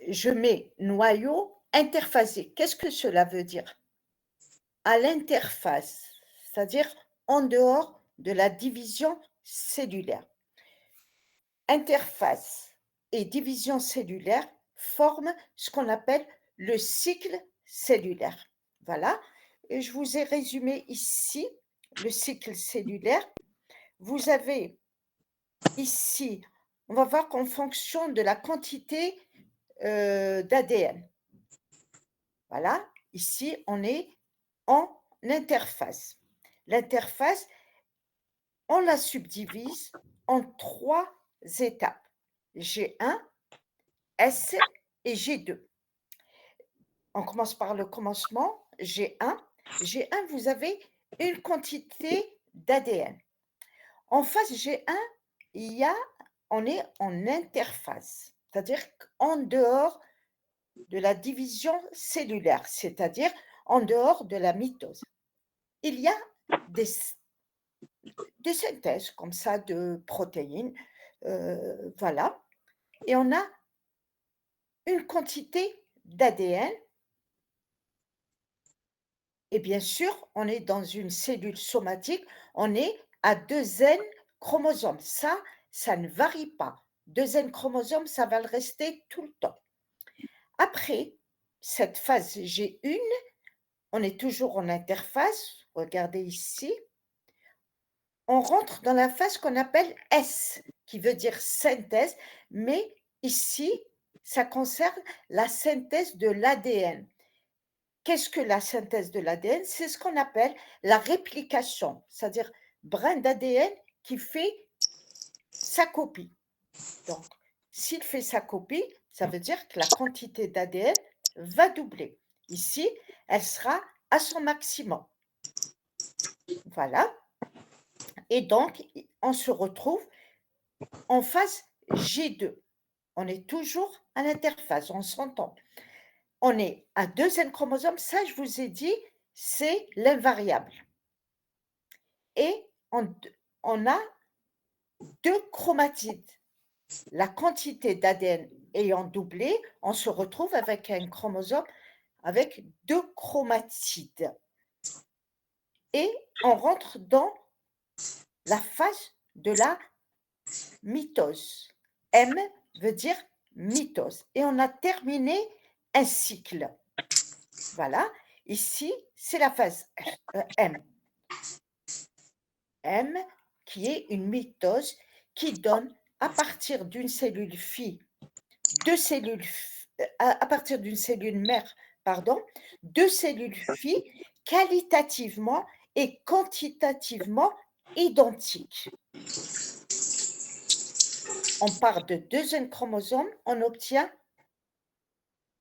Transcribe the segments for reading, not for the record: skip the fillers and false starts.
je mets noyau interphasé. Qu'est-ce que cela veut dire? À l'interface, c'est-à-dire en dehors de la division cellulaire. Interface et division cellulaire forment ce qu'on appelle le cycle cellulaire. Voilà, et je vous ai résumé ici le cycle cellulaire. Vous avez ici, on va voir qu'en fonction de la quantité d'ADN. Voilà, ici, on est en interface. L'interface, on la subdivise en 3 étapes: G1, S et G2. On commence par le commencement, G1. G1, vous avez une quantité d'ADN. En phase G1, on est en interface, c'est-à-dire qu'en dehors de la division cellulaire, c'est-à-dire en dehors de la mitose. Il y a des synthèses comme ça de protéines, voilà, et on a une quantité d'ADN et bien sûr, on est dans une cellule somatique, on est à 2 N chromosomes. Ça ne varie pas. 2 N chromosomes, ça va le rester tout le temps. Après cette phase G1, on est toujours en interface, regardez ici. On rentre dans la phase qu'on appelle S, qui veut dire synthèse, mais ici, ça concerne la synthèse de l'ADN. Qu'est-ce que la synthèse de l'ADN? C'est ce qu'on appelle la réplication, c'est-à-dire brin d'ADN qui fait sa copie. Donc, s'il fait sa copie, ça veut dire que la quantité d'ADN va doubler. Ici, elle sera à son maximum. Voilà. Et donc, on se retrouve en phase G2. On est toujours à l'interface, on s'entend. On est à 2 N chromosomes, ça je vous ai dit, c'est l'invariable. Et on a 2 chromatides. La quantité d'ADN ayant doublé, on se retrouve avec un chromosome avec 2 chromatides. Et on rentre dans la phase de la mitose. M veut dire mitose. Et on a terminé un cycle. Voilà, ici, c'est la phase M. M qui est une mitose qui donne à partir d'une cellule fille, à partir d'une cellule mère, pardon, 2 cellules filles qualitativement et quantitativement identiques. On part de 2 N chromosomes, on obtient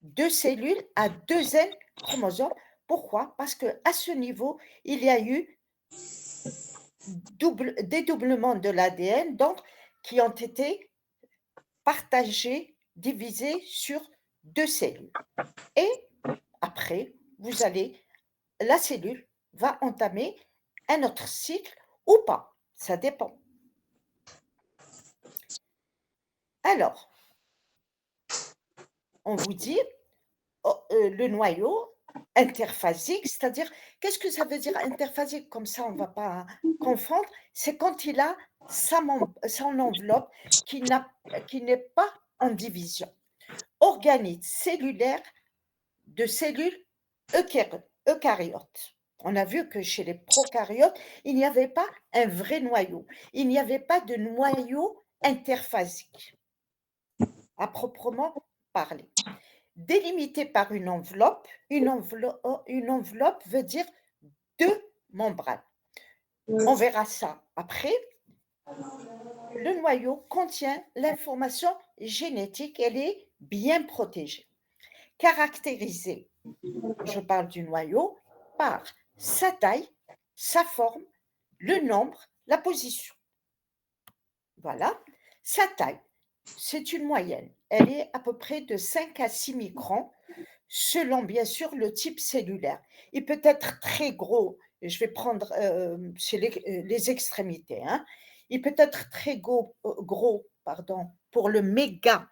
2 cellules à 2 N chromosomes. Pourquoi? Parce qu'à ce niveau, il y a eu dédoublement de l'ADN, donc qui ont été partagés, divisés sur 2 cellules. Et après, la cellule va entamer un autre cycle ou pas, ça dépend. Alors, on vous dit le noyau interphasique, c'est-à-dire, qu'est-ce que ça veut dire interphasique? Comme ça, on ne va pas confondre. C'est quand il a son enveloppe qui n'est pas en division. Organite cellulaire de cellules eucaryotes. On a vu que chez les prokaryotes, il n'y avait pas un vrai noyau. Il n'y avait pas de noyau interphasique, à proprement parler. Délimité par une enveloppe veut dire 2 membranes. On verra ça après. Le noyau contient l'information génétique, elle est bien protégée. Caractérisée, je parle du noyau, par sa taille, sa forme, le nombre, la position. Voilà, sa taille, c'est une moyenne. Elle est à peu près de 5 à 6 microns, selon bien sûr le type cellulaire. Il peut être très gros, je vais prendre les extrémités. Hein. Il peut être très gros, pour le méga.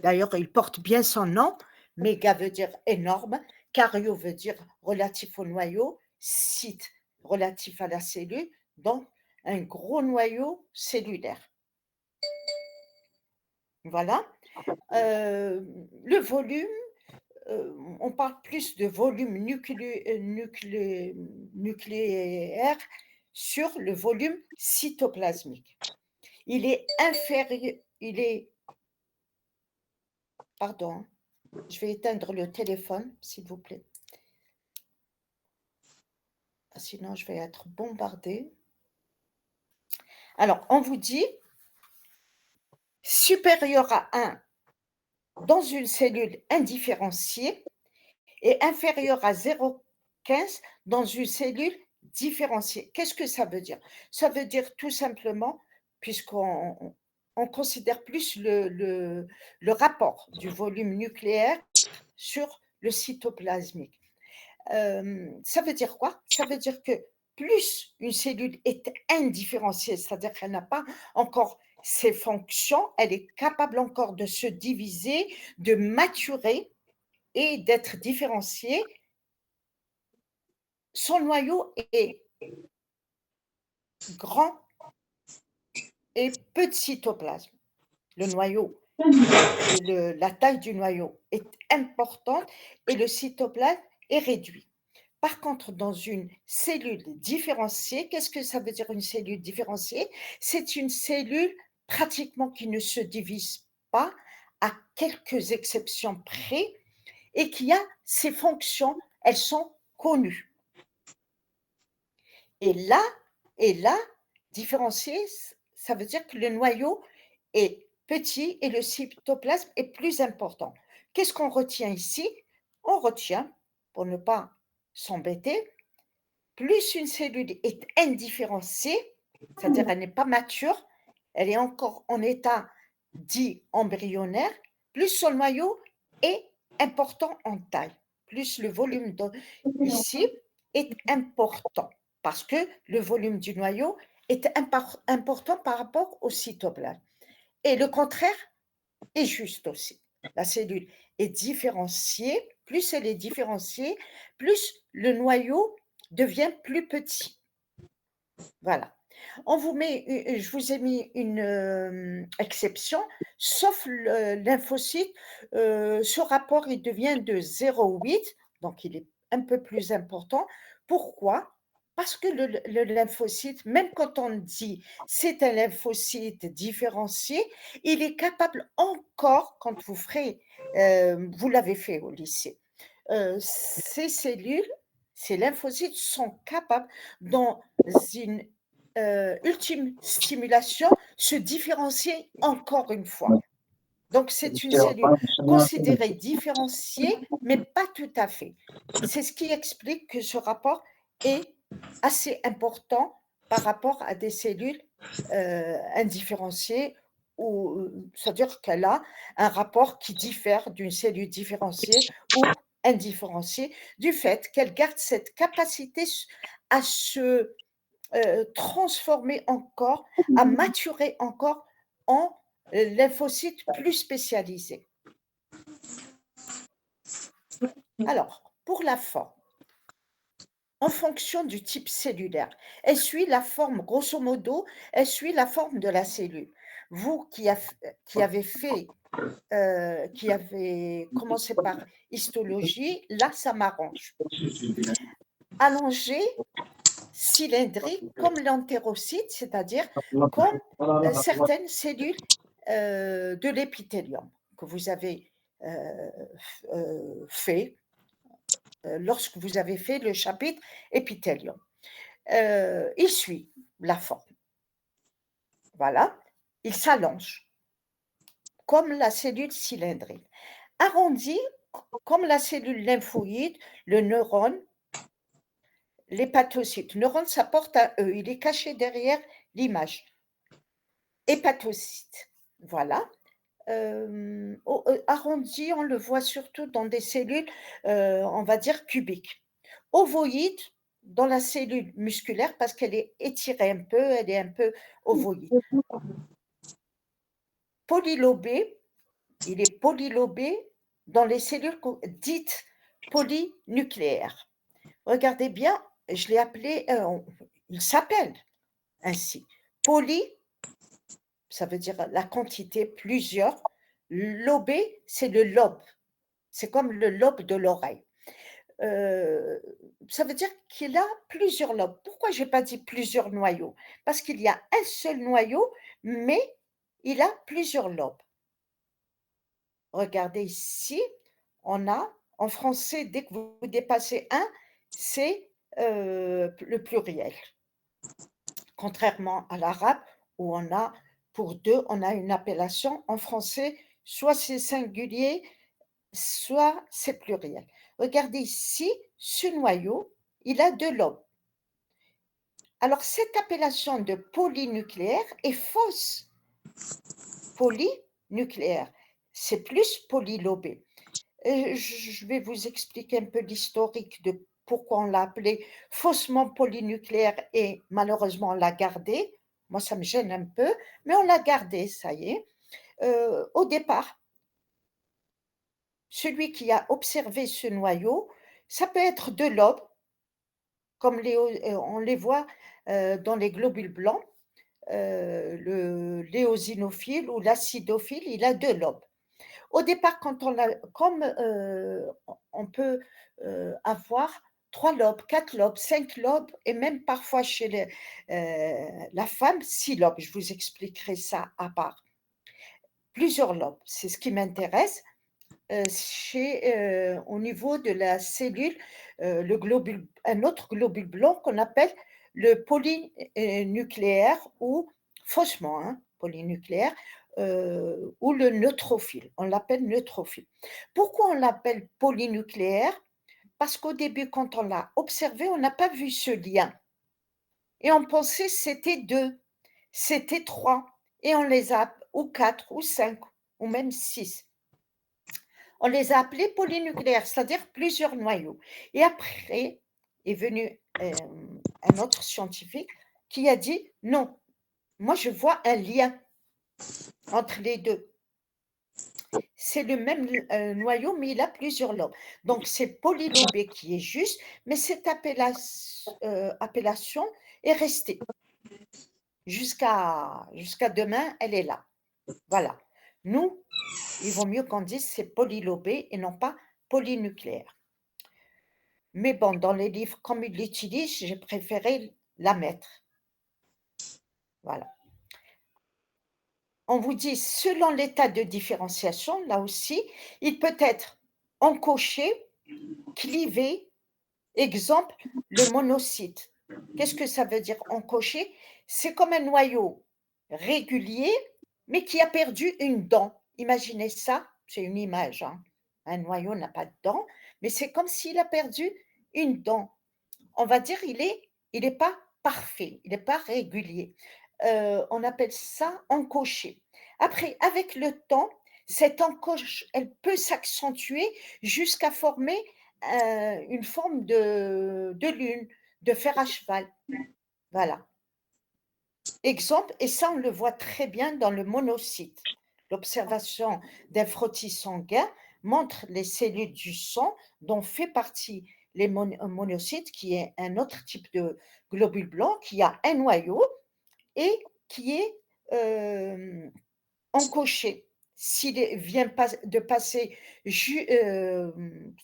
D'ailleurs, il porte bien son nom. Méga veut dire énorme, cario veut dire relatif au noyau, site relatif à la cellule, donc un gros noyau cellulaire. Voilà. Le volume, on parle plus de volume nucléaire sur le volume cytoplasmique. Il est inférieur, pardon, je vais éteindre le téléphone, s'il vous plaît. Sinon, je vais être bombardée. Alors, on vous dit supérieur à 1 dans une cellule indifférenciée et inférieur à 0,15 dans une cellule différenciée. Qu'est-ce que ça veut dire? Ça veut dire tout simplement, puisqu'on considère plus le rapport du volume nucléaire sur le cytoplasmique. Ça veut dire quoi? Ça veut dire que plus une cellule est indifférenciée, c'est-à-dire qu'elle n'a pas encore ses fonctions, elle est capable encore de se diviser, de maturer et d'être différenciée, son noyau est grand et peu de cytoplasme. Le noyau, la taille du noyau est importante et le cytoplasme est réduit. Par contre, dans une cellule différenciée, qu'est-ce que ça veut dire une cellule différenciée? C'est une cellule pratiquement qui ne se divise pas, à quelques exceptions près, et qui a ses fonctions, elles sont connues. Et là, différencié, ça veut dire que le noyau est petit et le cytoplasme est plus important. Qu'est-ce qu'on retient ici? On retient, pour ne pas s'embêter, plus une cellule est indifférenciée, c'est-à-dire elle n'est pas mature, elle est encore en état dit embryonnaire, plus son noyau est important en taille, plus le volume ici est important, parce que le volume du noyau est important par rapport au cytoplasme. Et le contraire est juste aussi. La cellule est différenciée, plus elle est différenciée, plus le noyau devient plus petit. Voilà. Je vous ai mis une exception, sauf le lymphocyte, ce rapport il devient de 0,8, donc il est un peu plus important. Pourquoi? Parce que le lymphocyte, même quand on dit c'est un lymphocyte différencié, il est capable encore, quand vous ferez, vous l'avez fait au lycée, ces cellules, ces lymphocytes sont capables dans une ultime stimulation, se différencier encore une fois. Donc, c'est une cellule considérée différenciée, mais pas tout à fait. C'est ce qui explique que ce rapport est assez important par rapport à des cellules indifférenciées, c'est-à-dire qu'elle a un rapport qui diffère d'une cellule différenciée ou indifférenciée, du fait qu'elle garde cette capacité à se transformer encore, à maturer encore en lymphocytes plus spécialisés. Alors, pour la forme, en fonction du type cellulaire, elle suit la forme, grosso modo, elle suit la forme de la cellule. Vous qui avez commencé par histologie, là, ça m'arrange. Allongé, cylindrique, comme l'entérocyte, c'est-à-dire comme certaines cellules de l'épithélium que vous avez fait lorsque vous avez fait le chapitre épithélium. Il suit la forme. Voilà. Il s'allonge comme la cellule cylindrique. Arrondi comme la cellule lymphoïde, le neurone, l'hépatocyte. Neurone, ça porte un E, il est caché derrière l'image. Hépatocyte, voilà. Arrondi, on le voit surtout dans des cellules, on va dire cubiques. Ovoïde, dans la cellule musculaire, parce qu'elle est étirée un peu, elle est un peu ovoïde. polylobé, il est polylobé dans les cellules dites polynucléaires. Regardez bien, je l'ai appelé, il s'appelle ainsi. Poly, ça veut dire la quantité, plusieurs. Lobé, c'est le lobe. C'est comme le lobe de l'oreille. Heu, Ça veut dire qu'il a plusieurs lobes. Pourquoi j'ai pas dit plusieurs noyaux? Parce qu'il y a un seul noyau, mais il a plusieurs lobes. Regardez ici, on a en français, dès que vous dépassez un, c'est, le pluriel. Contrairement à l'arabe où on a pour 2, on a une appellation. En français, soit c'est singulier, soit c'est pluriel. Regardez ici, ce noyau, il a 2 lobes. Alors cette appellation de polynucléaire est fausse. Polynucléaire, c'est plus polylobé. Je vais vous expliquer un peu l'historique de pourquoi on l'a appelé faussement polynucléaire et malheureusement on l'a gardé. Moi, ça me gêne un peu, mais on l'a gardé, ça y est. Au départ, celui qui a observé ce noyau, ça peut être 2 lobes, comme on les voit, dans les globules blancs. Le l'éosinophile ou l'acidophile, il a 2 lobes. Au départ, quand on a comme, on peut, avoir 3 lobes, 4 lobes, 5 lobes et même parfois chez la femme 6 lobes. Je vous expliquerai ça à part. Plusieurs lobes, c'est ce qui m'intéresse, au niveau de la cellule, le globule un autre globule blanc qu'on appelle le polynucléaire ou faussement, hein, polynucléaire, ou le neutrophile. On l'appelle neutrophile. Pourquoi on l'appelle polynucléaire? Parce qu'au début, quand on l'a observé, on n'a pas vu ce lien et on pensait c'était 2, c'était 3 et on les a ou 4 ou 5 ou même 6. On les a appelés polynucléaires, c'est-à-dire plusieurs noyaux. Et après est venu, un autre scientifique qui a dit: «Non, moi je vois un lien entre les 2. C'est le même noyau, mais il a plusieurs lobes. Donc c'est polylobé qui est juste, mais cette appellation est restée. Jusqu'à demain, elle est là. Voilà. Nous, il vaut mieux qu'on dise c'est polylobé et non pas polynucléaire. Mais bon, dans les livres, comme ils l'utilisent, j'ai préféré la mettre. Voilà. On vous dit, selon l'état de différenciation, là aussi, il peut être encoché, clivé. Exemple, le monocyte. Qu'est-ce que ça veut dire encoché? C'est comme un noyau régulier, mais qui a perdu une dent. Imaginez ça, c'est une image, hein. Un noyau n'a pas de dent, mais c'est comme s'il a perdu une dent. On va dire il est pas parfait, il est pas régulier. On appelle ça encoché. Après, avec le temps, cette encoche, elle peut s'accentuer jusqu'à former, une forme de lune, de fer à cheval. Voilà. Exemple, et ça on le voit très bien dans le monocyte. L'observation d'un frottis sanguin montre les cellules du sang dont fait partie les monocytes, qui est un autre type de globule blanc qui a un noyau et qui est, encoché. S'il vient de passer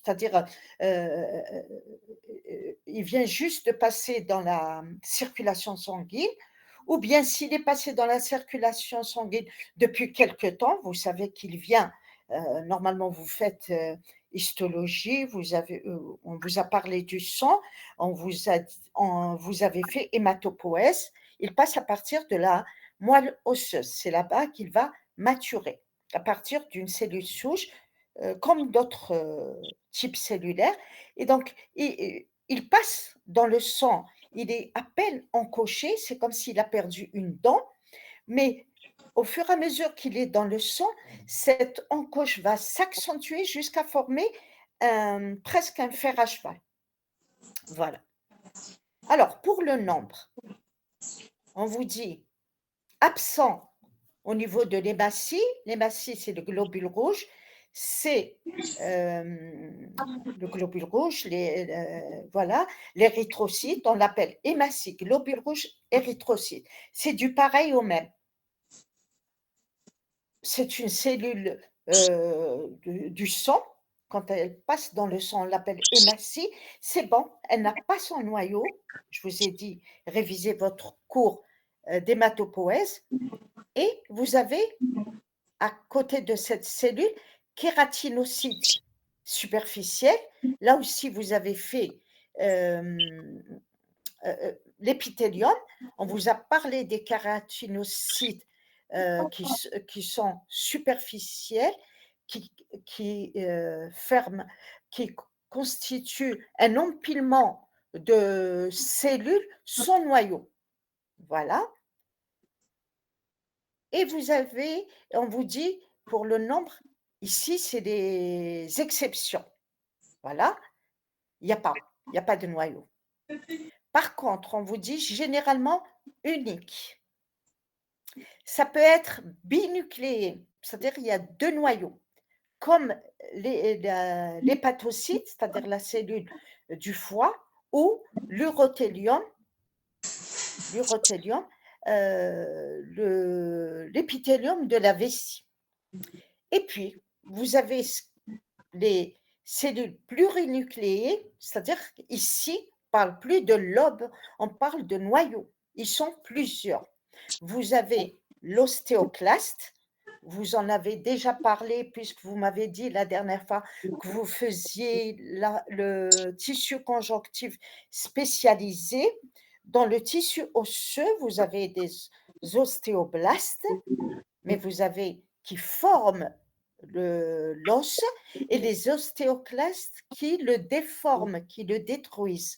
c'est-à-dire, il vient juste de passer dans la circulation sanguine ou bien s'il est passé dans la circulation sanguine depuis quelque temps, vous savez qu'il vient, normalement vous faites, histologie, on vous a parlé du sang, vous avez fait hématopoïèse, il passe à partir de la moelle osseuse. C'est là-bas qu'il va maturer, à partir d'une cellule souche, comme d'autres, types cellulaires et donc il passe dans le sang. Il est à peine encoché, c'est comme s'il a perdu une dent, mais au fur et à mesure qu'il est dans le sang, cette encoche va s'accentuer jusqu'à former presque un fer à cheval. Voilà. Alors pour le nombre, on vous dit absent au niveau de l'hématie, c'est le globule rouge, c'est, le globule rouge, voilà, l'érythrocyte, on l'appelle hématie, globule rouge, érythrocyte. C'est du pareil au même. C'est une cellule, du sang. Quand elle passe dans le sang, on l'appelle hématie. C'est bon, elle n'a pas son noyau. Je vous ai dit, révisez votre cours, d'hématopoïèse et vous avez à côté de cette cellule kératinocyte superficiel. Là aussi, vous avez fait, l'épithélium. On vous a parlé des kératinocytes, qui sont superficiels, qui ferment, qui constituent un empilement de cellules sans noyau. Voilà. Et on vous dit pour le nombre, ici, c'est des exceptions. Voilà, il y a pas de noyau. Par contre, on vous dit généralement unique. Ça peut être binucléé, c'est-à-dire il y a 2 noyaux, comme l'hépatocyte, c'est-à-dire la cellule du foie, ou l'urothélium, l'épithélium de la vessie. Et puis, vous avez les cellules plurinucléées, c'est-à-dire qu'ici, on ne parle plus de lobe, on parle de noyaux. Ils sont plusieurs. Vous avez l'ostéoclaste, vous en avez déjà parlé puisque vous m'avez dit la dernière fois que vous faisiez le tissu conjonctif spécialisé. Dans le tissu osseux, vous avez des ostéoblastes, mais vous avez qui forment l'os et les ostéoclastes qui le déforment, qui le détruisent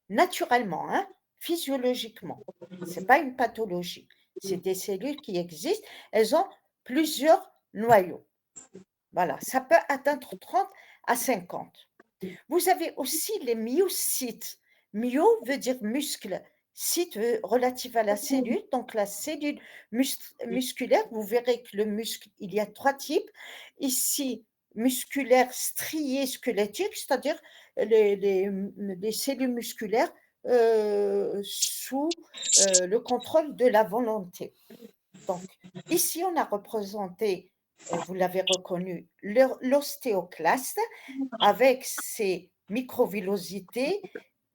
naturellement, hein, physiologiquement. Ce n'est pas une pathologie. C'est des cellules qui existent. Elles ont plusieurs noyaux. Voilà, ça peut atteindre 30 à 50. Vous avez aussi les myocytes. Myo veut dire muscle, cyte relative à la cellule, donc la cellule musculaire. Vous verrez que le muscle, il y a 3 types. Ici, musculaire strié squelettique, c'est-à-dire les cellules musculaires sous le contrôle de la volonté. Donc, ici, on a représenté, vous l'avez reconnu, l'ostéoclaste avec ses microvillosités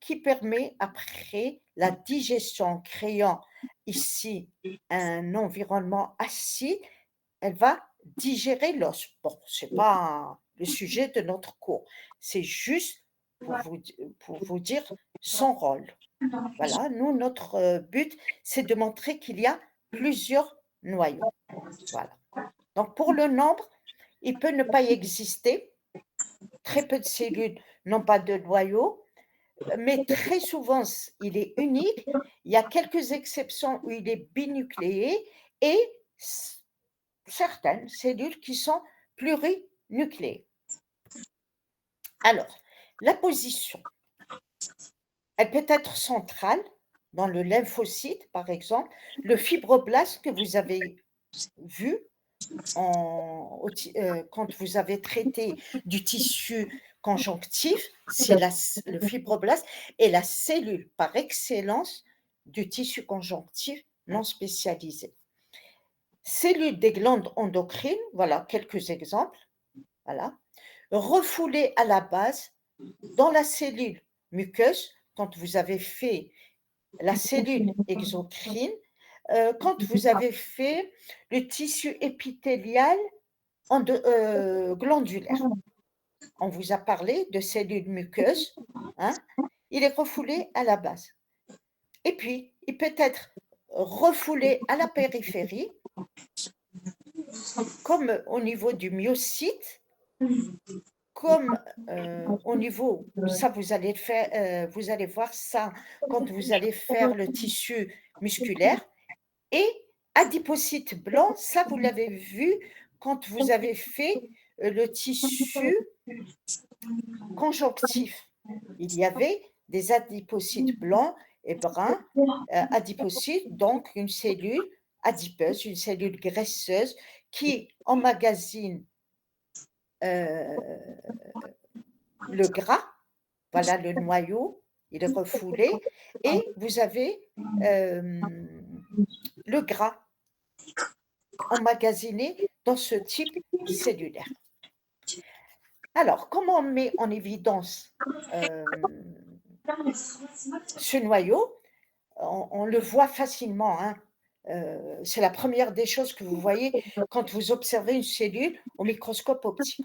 qui permet après la digestion, créant ici un environnement acide, elle va digérer l'os. Bon, ce n'est pas le sujet de notre cours, c'est juste pour vous dire son rôle. Voilà, nous, notre but, c'est de montrer qu'il y a plusieurs noyaux. Voilà. Donc, pour le nombre, il peut ne pas y exister. Très peu de cellules n'ont pas de noyau, mais très souvent, il est unique. Il y a quelques exceptions où il est binucléé et certaines cellules qui sont plurinucléées. Alors, la position, elle peut être centrale dans le lymphocyte, par exemple, le fibroblaste que vous avez vu quand vous avez traité du tissu conjonctif, c'est le fibroblaste est la cellule par excellence du tissu conjonctif non spécialisé. Cellules des glandes endocrines, voilà quelques exemples, voilà. Refoulées à la base dans la cellule muqueuse, quand vous avez fait la cellule exocrine, quand vous avez fait le tissu épithélial glandulaire. On vous a parlé de cellules muqueuses, hein, il est refoulé à la base. Et puis, il peut être refoulé à la périphérie, comme au niveau du myocyte, comme au niveau, ça vous allez faire, vous allez voir ça quand vous allez faire le tissu musculaire. Et adipocyte blanc, ça vous l'avez vu quand vous avez fait le tissu conjonctif. Il y avait des adipocytes blancs et bruns, adipocytes, donc une cellule adipeuse, une cellule graisseuse qui emmagasine euh, le gras. Voilà le noyau, il est refoulé et vous avez le gras emmagasiné dans ce type cellulaire. Alors, comment on met en évidence ce noyau? On le voit facilement, hein. C'est la première des choses que vous voyez quand vous observez une cellule au microscope optique.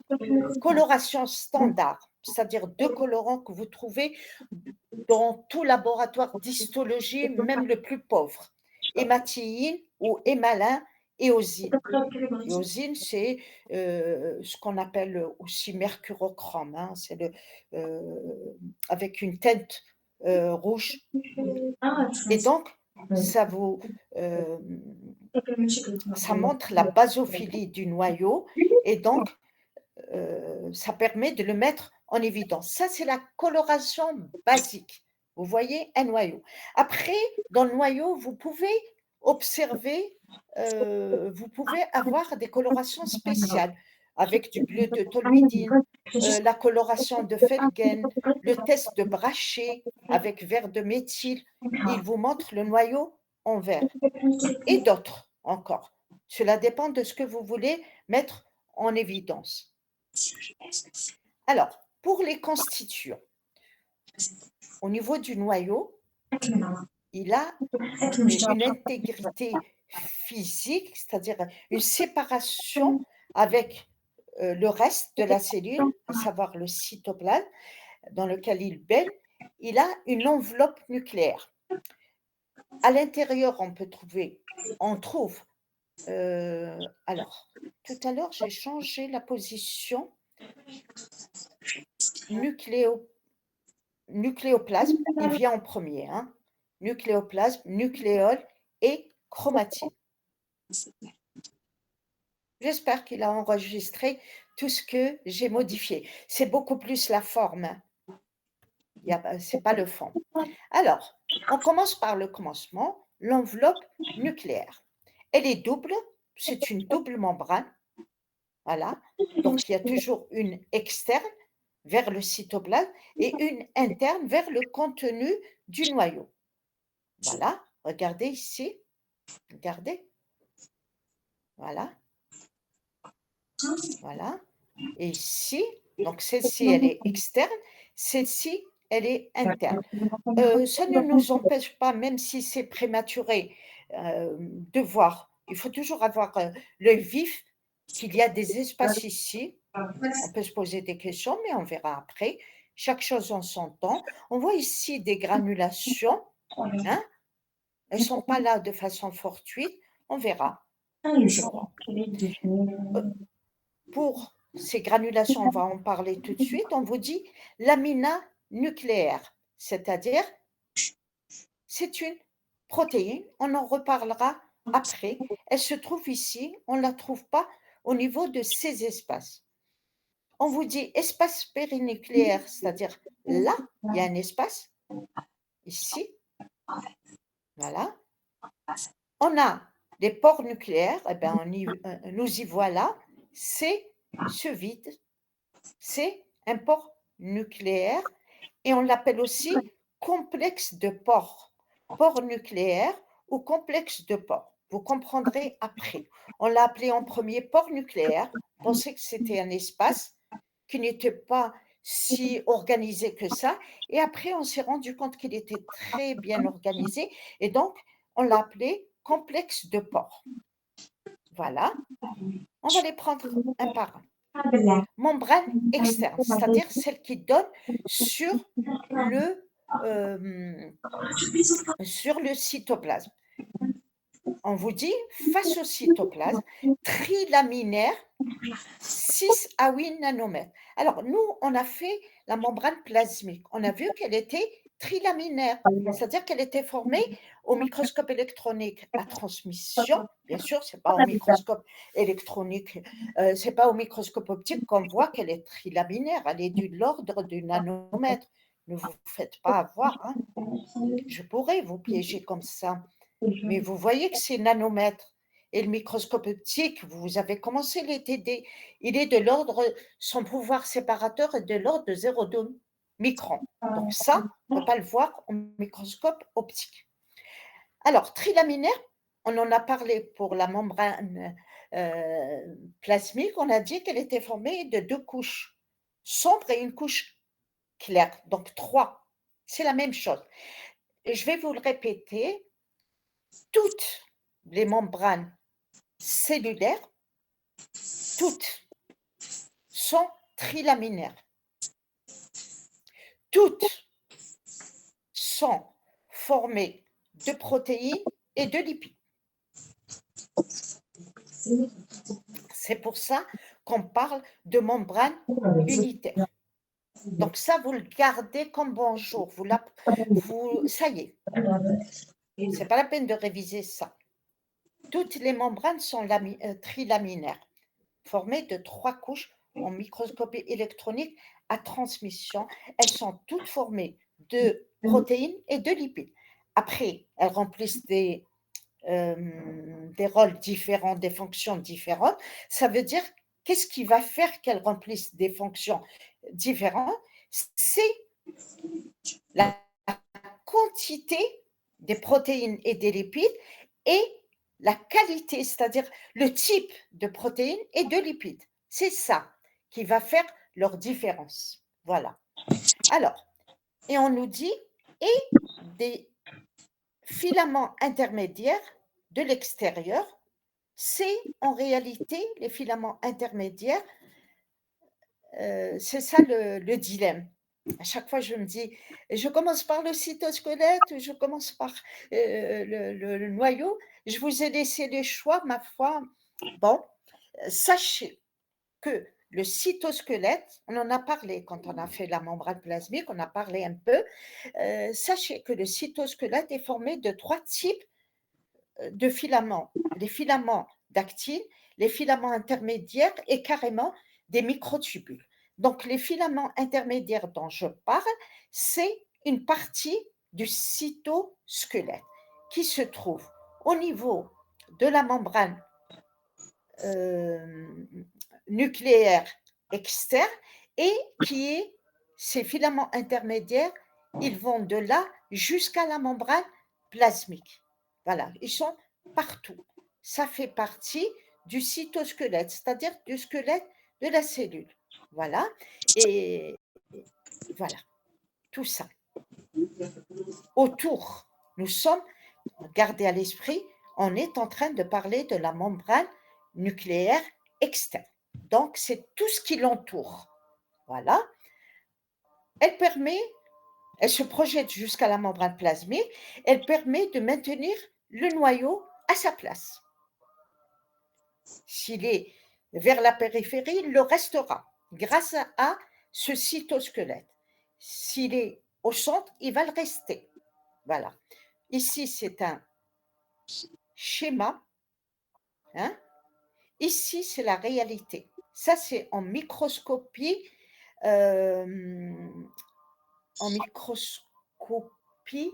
Coloration standard, c'est-à-dire 2 colorants que vous trouvez dans tout laboratoire d'histologie, même le plus pauvre. Hématine ou hémalin, éosine. L'éosine, c'est ce qu'on appelle aussi mercurochrome, hein, c'est avec une teinte rouge. Et donc, ça vous, ça montre la basophilie du noyau et donc ça permet de le mettre en évidence. Ça, c'est la coloration basique. Vous voyez un noyau. Après, dans le noyau, vous pouvez observer, vous pouvez avoir des colorations spéciales avec du bleu de toluidine, la coloration de Felgen, le test de Brachet avec vert de méthyle. Il vous montre le noyau en vert et d'autres encore. Cela dépend de ce que vous voulez mettre en évidence. Alors, pour les constituants, au niveau du noyau, il a une intégrité physique, c'est-à-dire une séparation avec le reste de la cellule, à savoir le cytoplasme dans lequel il baigne. Il a une enveloppe nucléaire. À l'intérieur, on trouve, alors, tout à l'heure, j'ai changé la position. Nucléoplasme, il vient en premier, hein. Nucléoplasme, nucléole et chromatine. J'espère qu'il a enregistré tout ce que j'ai modifié. C'est beaucoup plus la forme, hein. C'est pas le fond. Alors, on commence par le commencement, l'enveloppe nucléaire. Elle est double, c'est une double membrane. Voilà. Donc, il y a toujours une externe vers le cytoplasme et une interne vers le contenu du noyau. Voilà, regardez ici, regardez. Voilà, voilà. Et ici, donc celle-ci, elle est externe, celle-ci, elle est interne. Ça ne nous empêche pas, même si c'est prématuré, de voir. Il faut toujours avoir l'œil vif, qu'il y a des espaces ici. On peut se poser des questions, mais on verra après. Chaque chose en son temps. On voit ici des granulations, hein? Elles ne sont pas là de façon fortuite. On verra, je crois. Pour ces granulations, on va en parler tout de suite. On vous dit lamina nucléaire, c'est-à-dire c'est une protéine. On en reparlera après. Elle se trouve ici. On ne la trouve pas au niveau de ces espaces. On vous dit espace périnucléaire, c'est-à-dire là, il y a un espace, ici, voilà. On a des pores nucléaires, eh bien, nous y voilà, c'est ce vide, c'est un pore nucléaire et on l'appelle aussi complexe de pores, pore nucléaire ou complexe de pores. Vous comprendrez après. On l'a appelé en premier pore nucléaire, on pensait que c'était un espace qui n'était pas si organisé que ça. Et après, on s'est rendu compte qu'il était très bien organisé. Et donc, on l'a appelé complexe de pores. Voilà. On va les prendre un par un. Membrane externe, c'est-à-dire celle qui donne sur sur le cytoplasme. On vous dit, face au cytoplasme, trilaminaire, 6 à 8 nanomètres. Alors, nous, on a fait la membrane plasmique. On a vu qu'elle était trilaminaire, c'est-à-dire qu'elle était formée au microscope électronique à transmission. Bien sûr, ce n'est pas au microscope électronique, ce n'est pas au microscope optique qu'on voit qu'elle est trilaminaire. Elle est de l'ordre du nanomètre. Ne vous faites pas avoir, hein. Je pourrais vous piéger comme ça. Mais vous voyez que c'est nanomètres. Et le microscope optique, vous avez commencé les TD, il est de l'ordre, son pouvoir séparateur est de l'ordre de 0,2 micron. Donc ça, on ne peut pas le voir au microscope optique. Alors, trilaminaire, on en a parlé pour la membrane plasmique, on a dit qu'elle était formée de 2 couches sombres et une couche claire, donc 3. C'est la même chose. Et je vais vous le répéter, toutes les membranes cellulaires, toutes sont trilaminaires. Toutes sont formées de protéines et de lipides. C'est pour ça qu'on parle de membrane unitaire. Donc ça, vous le gardez comme bonjour. Ça y est, c'est pas la peine de réviser ça. Toutes les membranes sont trilaminaires, formées de 3 couches en microscopie électronique à transmission. Elles sont toutes formées de protéines et de lipides. Après, elles remplissent des rôles différents, des fonctions différentes. Ça veut dire, qu'est-ce qui va faire qu'elles remplissent des fonctions différentes? C'est la quantité des protéines et des lipides et la qualité, c'est-à-dire le type de protéines et de lipides. C'est ça qui va faire leur différence. Voilà. Alors, et on nous dit, et des filaments intermédiaires de l'extérieur, c'est en réalité les filaments intermédiaires, c'est ça le dilemme. À chaque fois, je me dis, je commence par le cytosquelette, je commence par le noyau. Je vous ai laissé les choix, ma foi. Bon, sachez que le cytosquelette, on en a parlé quand on a fait la membrane plasmique, on a parlé un peu. Sachez que le cytosquelette est formé de 3 types de filaments. Les filaments d'actine, les filaments intermédiaires et carrément des microtubules. Donc, les filaments intermédiaires dont je parle, c'est une partie du cytosquelette qui se trouve au niveau de la membrane nucléaire externe et qui est, ces filaments intermédiaires, ils vont de là jusqu'à la membrane plasmique. Voilà, ils sont partout. Ça fait partie du cytosquelette, c'est-à-dire du squelette de la cellule. Voilà, et voilà, tout ça. Autour, nous sommes, gardez à l'esprit, on est en train de parler de la membrane nucléaire externe. Donc, c'est tout ce qui l'entoure. Voilà. Elle se projette jusqu'à la membrane plasmique, elle permet de maintenir le noyau à sa place. S'il est vers la périphérie, il le restera grâce à ce cytosquelette. S'il est au centre, il va le rester. Voilà. Ici, c'est un schéma. Hein? Ici, c'est la réalité. Ça, c'est en microscopie. En microscopie,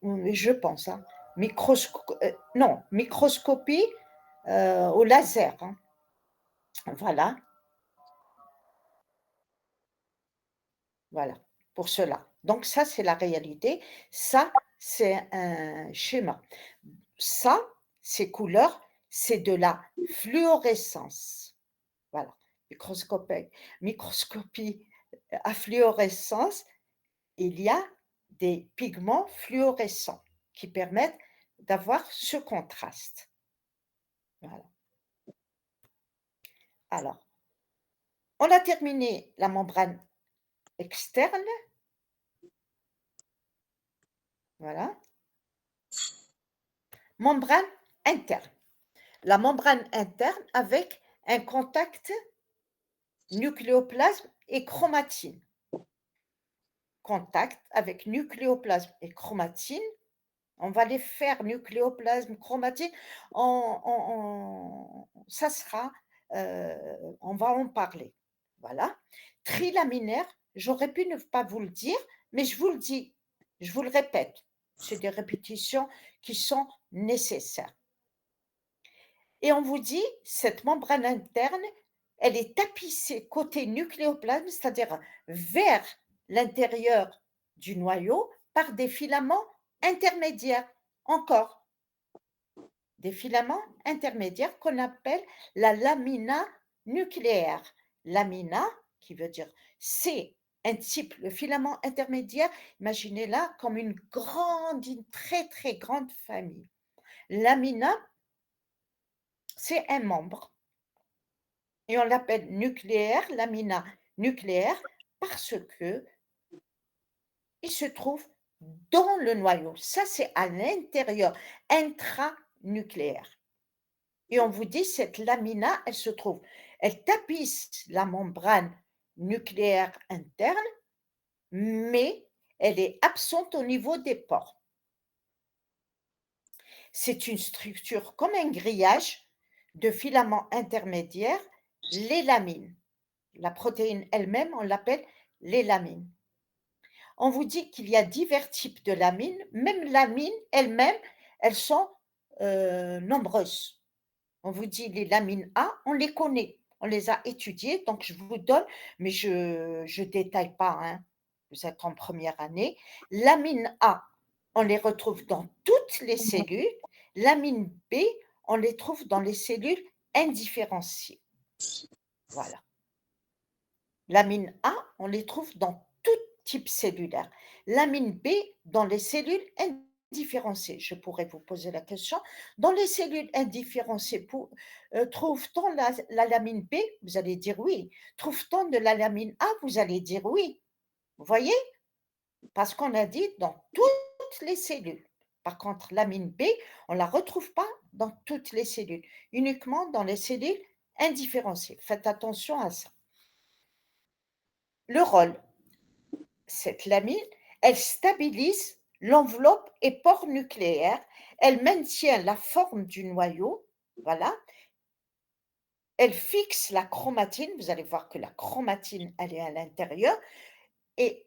je pense, hein, microscopie au laser. Hein. Voilà. Voilà, pour cela. Donc ça, c'est la réalité. Ça, c'est un schéma. Ça, ces couleurs, c'est de la fluorescence. Voilà, microscopie à fluorescence, il y a des pigments fluorescents qui permettent d'avoir ce contraste. Voilà. Alors, on a terminé la membrane externe. Voilà. Membrane interne. La membrane interne avec un contact nucléoplasme et chromatine. Contact avec nucléoplasme et chromatine. On va les faire nucléoplasme, chromatine. Ça sera, on va en parler. Voilà. Trilaminaire, j'aurais pu ne pas vous le dire, mais je vous le dis, je vous le répète. C'est des répétitions qui sont nécessaires. Et on vous dit, cette membrane interne, elle est tapissée côté nucléoplasme, c'est-à-dire vers l'intérieur du noyau, par des filaments intermédiaires. Encore, des filaments intermédiaires qu'on appelle la lamina nucléaire. Lamina, qui veut dire c'est un type, le filament intermédiaire, imaginez-la comme une très très grande famille. Lamina, c'est un membre et on l'appelle nucléaire, lamina nucléaire, parce que il se trouve dans le noyau. Ça, c'est à l'intérieur, intranucléaire. Et on vous dit, cette lamina, elle tapisse la membrane nucléaire interne, mais elle est absente au niveau des pores. C'est une structure comme un grillage de filaments intermédiaires, les lamines. La protéine elle-même, on l'appelle les lamines. On vous dit qu'il y a divers types de lamines, même lamines elles-mêmes, elles sont nombreuses. On vous dit les lamines A, on les connaît, on les a étudiées, donc je vous donne, mais je ne détaille pas, hein, vous êtes en première année. Lamine A, on les retrouve dans toutes les cellules. Lamine B, on les trouve dans les cellules indifférenciées. Voilà. Lamine A, on les trouve dans tout type cellulaire. Lamine B, dans les cellules indifférenciées. Je pourrais vous poser la question. Dans les cellules indifférenciées, trouve-t-on la lamine B? Vous allez dire oui. Trouve-t-on de la lamine A? Vous allez dire oui. Vous voyez? Parce qu'on a dit dans toutes les cellules. Par contre, lamine B, on ne la retrouve pas dans toutes les cellules, uniquement dans les cellules indifférenciées. Faites attention à ça. Le rôle, cette lamine, elle stabilise l'enveloppe et pores nucléaires, elle maintient la forme du noyau, voilà. Elle fixe la chromatine, vous allez voir que la chromatine, elle est à l'intérieur, et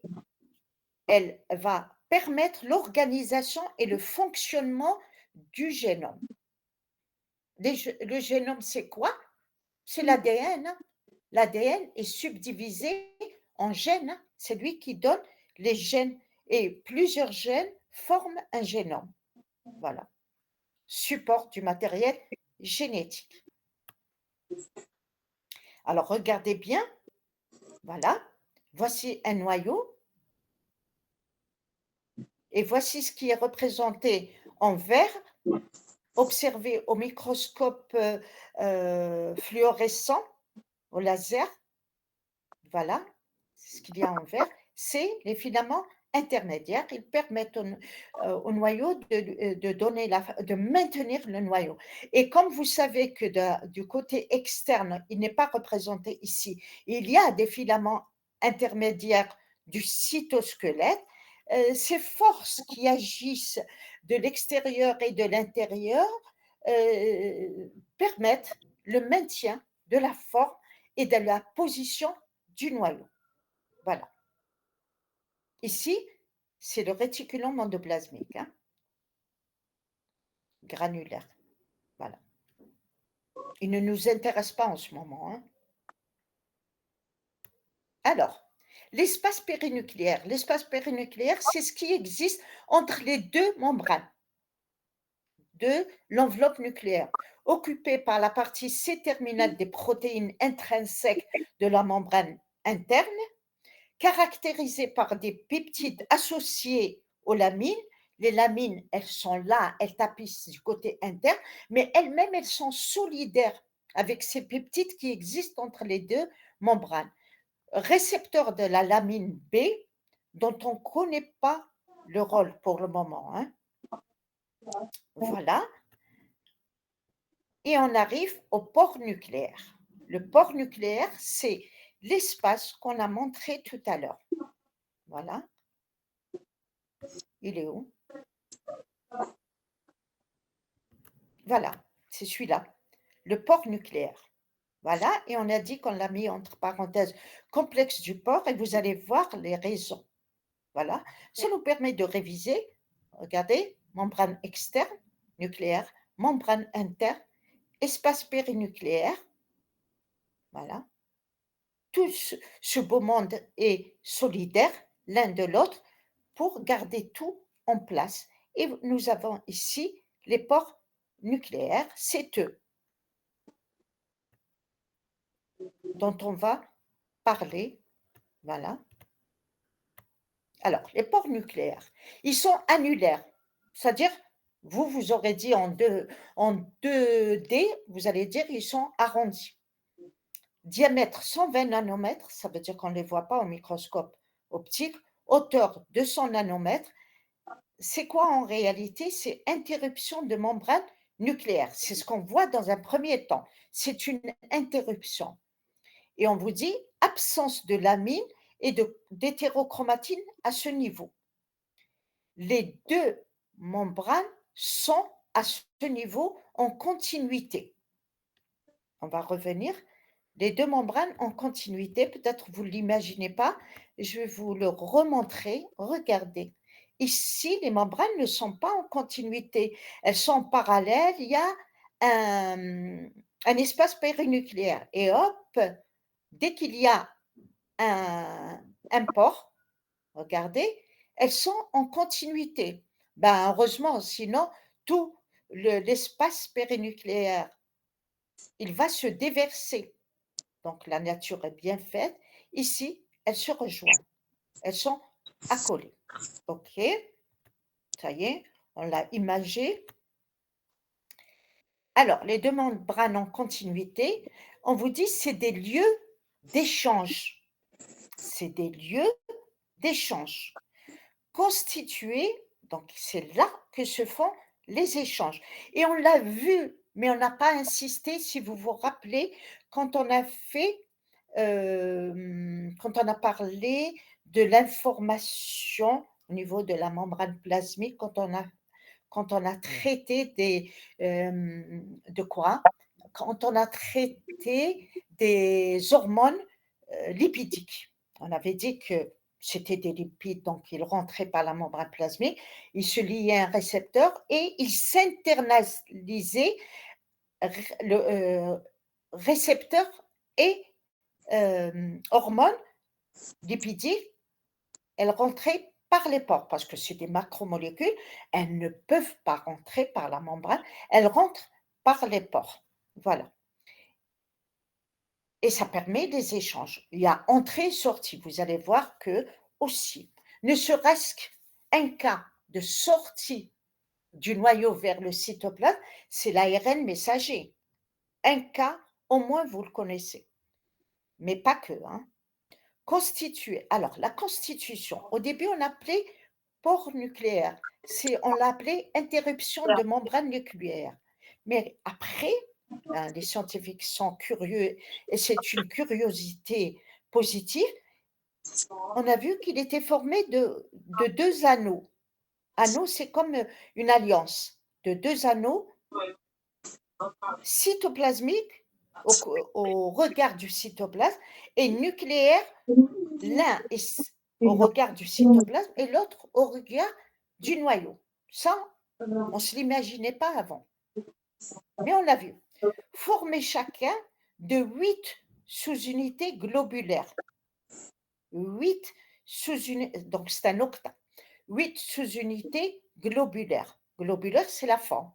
elle va permettre l'organisation et le fonctionnement du génome. Le génome, c'est quoi? C'est l'ADN. L'ADN est subdivisé en gènes. C'est lui qui donne les gènes. Et plusieurs gènes forment un génome. Voilà. Support du matériel génétique. Alors, regardez bien. Voilà. Voici un noyau. Et voici ce qui est représenté en vert. Observez au microscope fluorescent, au laser. Voilà, ce qu'il y a en vert, c'est les filaments intermédiaires. Ils permettent au noyau de maintenir le noyau. Et comme vous savez que du côté externe, il n'est pas représenté ici, il y a des filaments intermédiaires du cytosquelette, ces forces qui agissent de l'extérieur et de l'intérieur permettent le maintien de la forme et de la position du noyau. Voilà. Ici, c'est le réticulum endoplasmique, hein, granulaire. Voilà. Il ne nous intéresse pas en ce moment, hein. Alors, l'espace périnucléaire. L'espace périnucléaire, c'est ce qui existe entre les deux membranes de l'enveloppe nucléaire, occupée par la partie C-terminale des protéines intrinsèques de la membrane interne, caractérisées par des peptides associés aux lamines. Les lamines, elles sont là, elles tapissent du côté interne, mais elles-mêmes, elles sont solidaires avec ces peptides qui existent entre les deux membranes. Récepteur de la lamine B, dont on ne connaît pas le rôle pour le moment, hein. Voilà. Et on arrive au pore nucléaire. Le pore nucléaire, c'est l'espace qu'on a montré tout à l'heure. Voilà. Il est où? Voilà, c'est celui-là, le pore nucléaire. Voilà, et on a dit qu'on l'a mis entre parenthèses complexe du pore, et vous allez voir les raisons. Voilà, ça nous permet de réviser. Regardez, membrane externe, nucléaire, membrane interne, espace périnucléaire. Voilà. Tout ce beau monde est solidaire l'un de l'autre pour garder tout en place. Et nous avons ici les pores nucléaires, c'est eux dont on va parler. Voilà. Alors, les pores nucléaires, ils sont annulaires, c'est-à-dire, vous aurez dit en 2D, vous allez dire ils sont arrondis. Diamètre 120 nanomètres, ça veut dire qu'on ne les voit pas au microscope optique. Hauteur 200 nanomètres. C'est quoi en réalité? C'est interruption de membrane nucléaire. C'est ce qu'on voit dans un premier temps. C'est une interruption. Et on vous dit absence de lamine et d'hétérochromatine à ce niveau. Les deux membranes sont à ce niveau en continuité. On va revenir. Les deux membranes en continuité, peut-être vous ne l'imaginez pas, je vais vous le remontrer. Regardez. Ici, les membranes ne sont pas en continuité, elles sont parallèles, il y a un espace périnucléaire et hop, dès qu'il y a un pore, regardez, elles sont en continuité. Ben, heureusement, sinon tout l'espace périnucléaire, il va se déverser. Donc la nature est bien faite. Ici, elles se rejoignent. Elles sont accolées. OK, ça y est, on l'a imagé. Alors, les deux membranes en continuité, on vous dit c'est des lieux d'échange. C'est des lieux d'échange constitués, donc c'est là que se font les échanges. Et on l'a vu, mais on n'a pas insisté, si vous vous rappelez, quand on a fait, quand on a parlé de l'information au niveau de la membrane plasmique, quand on a traité de quoi? Quand on a traité des hormones, lipidiques. On avait dit que c'était des lipides, donc ils rentraient par la membrane plasmique, ils se liaient à un récepteur et ils s'internalisaient le récepteur et hormones lipidiques, elles rentraient par les pores parce que c'est des macromolécules, elles ne peuvent pas rentrer par la membrane, elles rentrent par les pores. Voilà. Et ça permet des échanges. Il y a entrée et sortie. Vous allez voir que aussi, ne serait-ce qu'un cas de sortie du noyau vers le cytoplasme, c'est l'ARN messager. Un cas, au moins vous le connaissez, mais pas que. Hein. Constituer. Alors, la constitution, au début, on appelait port nucléaire. On l'appelait interruption de membrane nucléaire. Mais après, les scientifiques sont curieux et c'est une curiosité positive. On a vu qu'il était formé de deux anneaux. Anneaux, c'est comme une alliance de deux anneaux cytoplasmiques au regard du cytoplasme et nucléaires. L'un est au regard du cytoplasme et l'autre au regard du noyau. Ça, on ne se l'imaginait pas avant. Mais on l'a vu. Formés chacun de 8 sous-unités globulaires. 8 sous-unités, donc c'est un octa. 8 sous-unités globulaires. Globulaire, c'est la forme.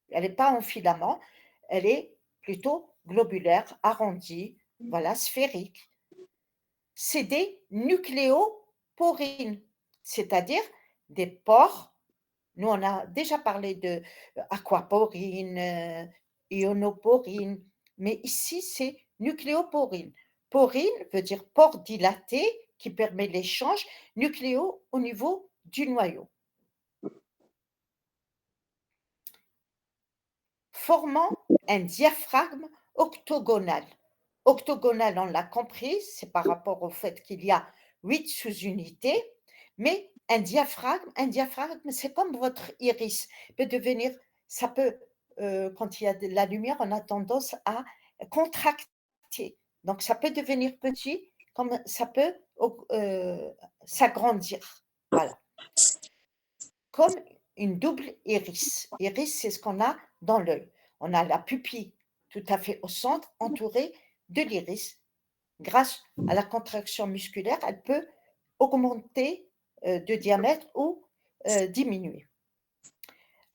Elle n'est pas en filament, elle est plutôt globulaire, arrondie, voilà, sphérique. C'est des nucléoporines, c'est-à-dire des pores. Nous, on a déjà parlé de aquaporine, ionoporine, mais ici, c'est nucléoporine. Porine veut dire pore dilaté qui permet l'échange, nucléo au niveau du noyau. Formant un diaphragme octogonal. Octogonal, on l'a compris, c'est par rapport au fait qu'il y a 8 sous-unités, mais un diaphragme, c'est comme votre iris. Peut devenir, ça peut, quand il y a de la lumière, on a tendance à contracter. Donc, ça peut devenir petit, comme ça peut s'agrandir. Voilà. Comme une double iris. Iris, c'est ce qu'on a dans l'œil. On a la pupille tout à fait au centre, entourée de l'iris. Grâce à la contraction musculaire, elle peut augmenter, de diamètre ou, diminuer.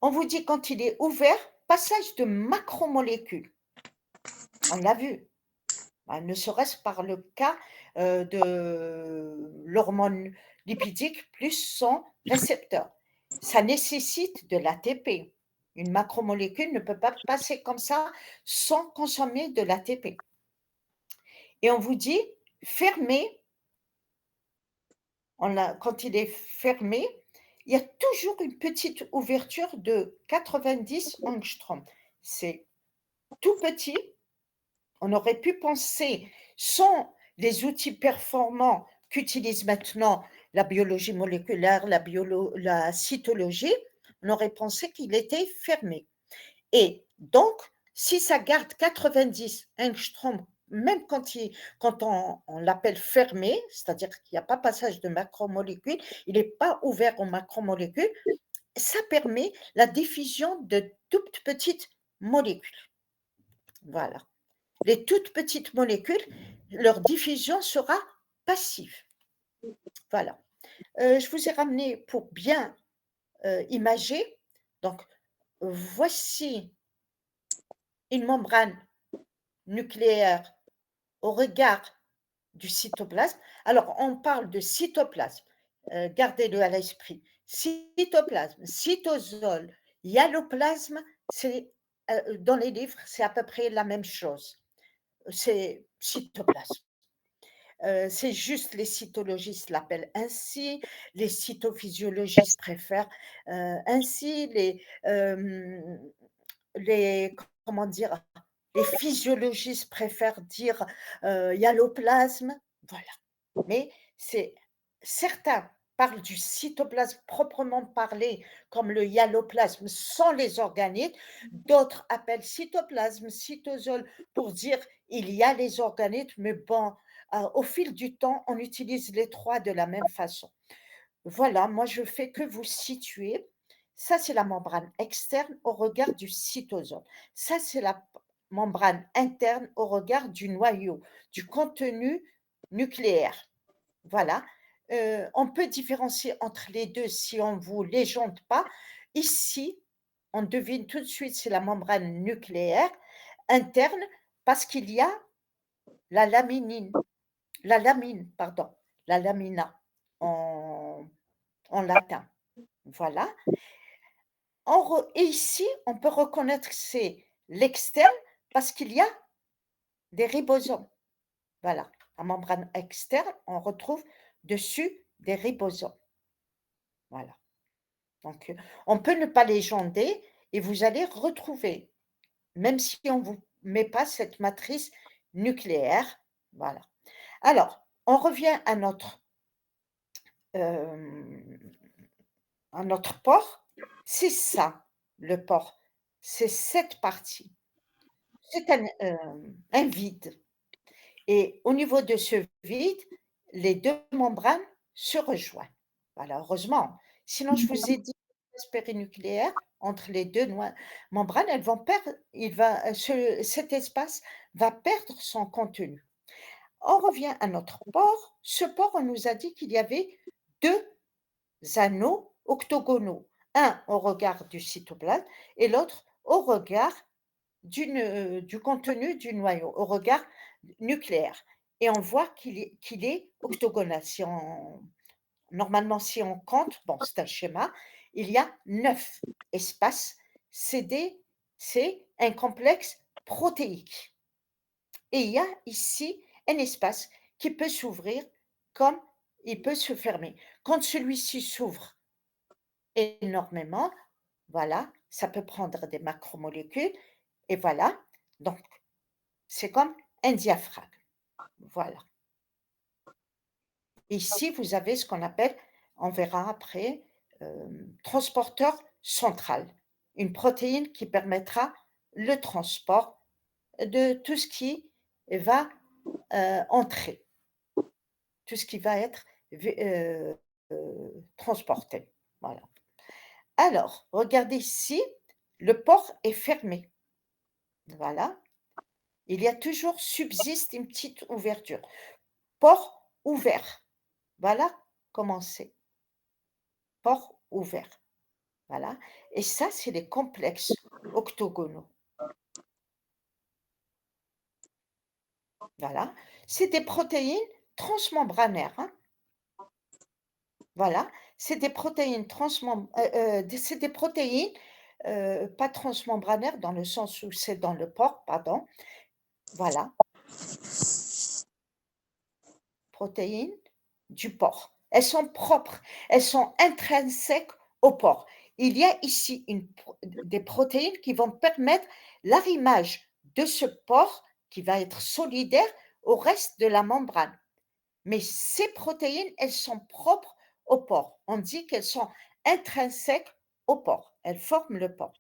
On vous dit quand il est ouvert, passage de macromolécules. On l'a vu, ne serait-ce par le cas, de l'hormone lipidique plus son récepteur. Ça nécessite de l'ATP. Une macromolécule ne peut pas passer comme ça sans consommer de l'ATP. Et on vous dit fermé, quand il est fermé, il y a toujours une petite ouverture de 90 angstroms. C'est tout petit. On aurait pu penser, sans les outils performants qu'utilise maintenant la biologie moléculaire, la cytologie, on aurait pensé qu'il était fermé. Et donc, si ça garde 90 angstroms, même quand on l'appelle fermé, c'est-à-dire qu'il n'y a pas passage de macromolécules, il n'est pas ouvert aux macromolécules, ça permet la diffusion de toutes petites molécules. Voilà. Les toutes petites molécules, leur diffusion sera passive. Voilà. Je vous ai ramené pour bien, imager. Donc, voici une membrane nucléaire au regard du cytoplasme. Alors, on parle de cytoplasme, gardez-le à l'esprit. Cytoplasme, cytosol, hyaloplasme, c'est, dans les livres, c'est à peu près la même chose. C'est cytoplasme. C'est juste les cytologistes l'appellent ainsi, les cytophysiologistes préfèrent, ainsi, les comment dire? Les physiologistes préfèrent dire, hyaloplasme, voilà. Mais certains parlent du cytoplasme proprement parlé, comme le hyaloplasme sans les organites, d'autres appellent cytoplasme, cytosol pour dire: «Il y a les organites», mais bon, au fil du temps, on utilise les 3 de la même façon. Voilà, moi je fais que vous situer. Ça, c'est la membrane externe au regard du cytosol. Ça, c'est la membrane interne au regard du noyau, du contenu nucléaire. Voilà. On peut différencier entre les 2 si on ne vous légende pas. Ici, on devine tout de suite, c'est la membrane nucléaire interne parce qu'il y a la lamine, pardon, la lamina en latin. Voilà. Et ici, on peut reconnaître que c'est l'externe parce qu'il y a des ribosomes. Voilà. La membrane externe, on retrouve dessus des ribosomes. Voilà. Donc, on peut ne pas légender et vous allez retrouver, même si on ne vous met pas cette matrice nucléaire. Voilà. Alors, on revient hem, à notre port. C'est ça, le port. C'est cette partie. C'est un vide et au niveau de ce vide, les 2 membranes se rejoignent. Voilà, heureusement. Sinon, je vous ai dit, l'espace périnucléaire entre les 2 membranes, elles vont perdre cet espace va perdre son contenu. On revient à notre pore. Ce pore, on nous a dit qu'il y avait 2 anneaux octogonaux, un au regard du cytoplasme et l'autre au regard du contenu du noyau, au regard nucléaire et on voit qu'il est octogonal. Si on compte, bon, c'est un schéma, il y a 9 espaces. C'est un complexe protéique et il y a ici un espace qui peut s'ouvrir comme il peut se fermer. Quand celui-ci s'ouvre énormément, voilà, ça peut prendre des macromolécules et voilà, donc c'est comme un diaphragme, voilà. Ici, vous avez ce qu'on appelle, on verra après, transporteur central, une protéine qui permettra le transport de tout ce qui va, entrer, tout ce qui va être transporté, voilà. Alors, regardez ici, le pore est fermé. Voilà. Il y a toujours subsiste une petite ouverture. Pore ouvert. Voilà comment c'est. Pore ouvert. Voilà. Et ça, c'est les complexes octogonaux. Voilà. C'est des protéines transmembranaires, hein. Voilà. C'est des protéines c'est des protéines, pas transmembranaires dans le sens où c'est dans le pore, pardon. Voilà, protéines du porc. Elles sont propres, elles sont intrinsèques au porc. Il y a ici des protéines qui vont permettre l'arrimage de ce porc qui va être solidaire au reste de la membrane. Mais ces protéines, elles sont propres au porc. On dit qu'elles sont intrinsèques au porc. Elles forment le porc.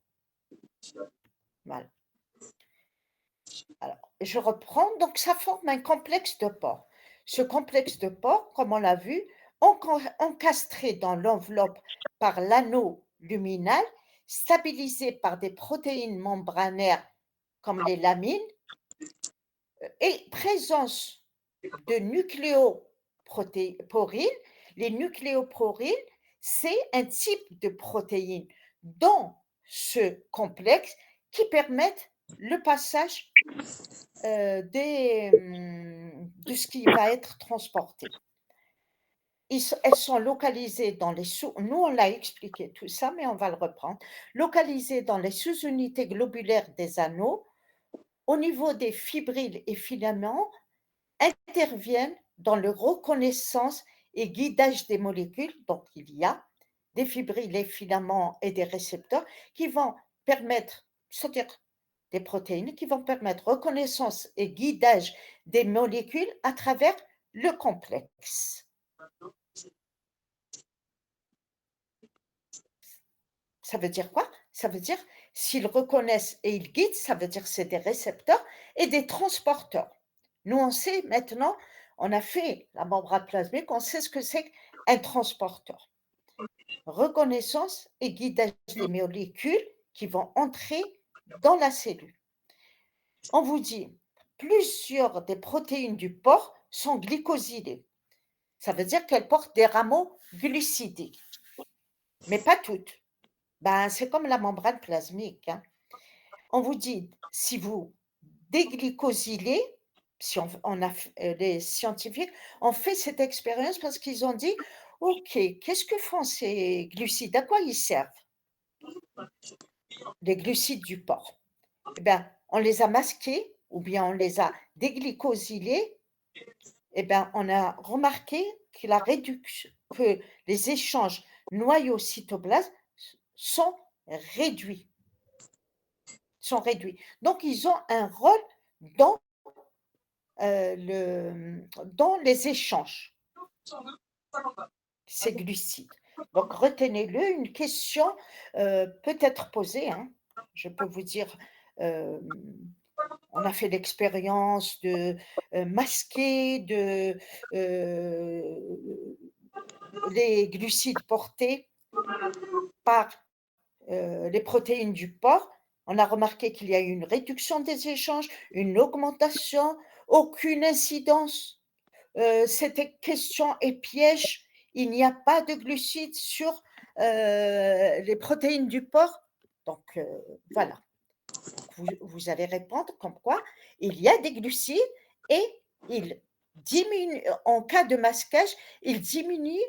Voilà. Alors, je reprends. Donc, ça forme un complexe de pores. Ce complexe de pores, comme on l'a vu, encastré dans l'enveloppe par l'anneau luminal, stabilisé par des protéines membranaires comme les lamines, et présence de nucléoporines. Les nucléoporines, c'est un type de protéine dans ce complexe qui permettent le passage de ce qui va être transporté. Elles sont localisées dans les nous on l'a expliqué tout ça, mais on va le reprendre. Localisées dans les sous-unités globulaires des anneaux, au niveau des fibrilles et filaments, interviennent dans le reconnaissance et guidage des molécules. Donc il y a des fibrilles, des filaments et des récepteurs qui vont permettre, c'est-à-dire des protéines qui vont permettre reconnaissance et guidage des molécules à travers le complexe. Ça veut dire quoi? Ça veut dire s'ils reconnaissent et ils guident, ça veut dire c'est des récepteurs et des transporteurs. Nous, on sait maintenant, on a fait la membrane plasmique, on sait ce que c'est qu'un transporteur. Reconnaissance et guidage des molécules qui vont entrer dans la cellule. On vous dit, plusieurs des protéines du porc sont glycosylées. Ça veut dire qu'elles portent des rameaux glucidiques, mais pas toutes. Ben, c'est comme la membrane plasmique, hein. On vous dit, si vous déglycosylez, si on a les scientifiques ont fait cette expérience parce qu'ils ont dit: «OK, qu'est-ce que font ces glucides? À quoi ils servent?» Les glucides du porc. Eh ben, on les a masqués ou bien on les a déglycosylés. Eh ben, on a remarqué que que les échanges noyau-cytoplasme sont réduits, Donc ils ont un rôle dans, dans les échanges, ces glucides. Donc retenez-le, une question, peut être posée, hein. Je peux vous dire, hem on a fait l'expérience de, masquer les glucides portés par, les protéines du porc. On a remarqué qu'il y a eu une réduction des échanges, une augmentation, aucune incidence. C'était question et piège. Il n'y a pas de glucides sur, les protéines du porc. Donc, voilà. Vous allez répondre comme quoi il y a des glucides et ils diminuent en cas de masquage, ils diminuent,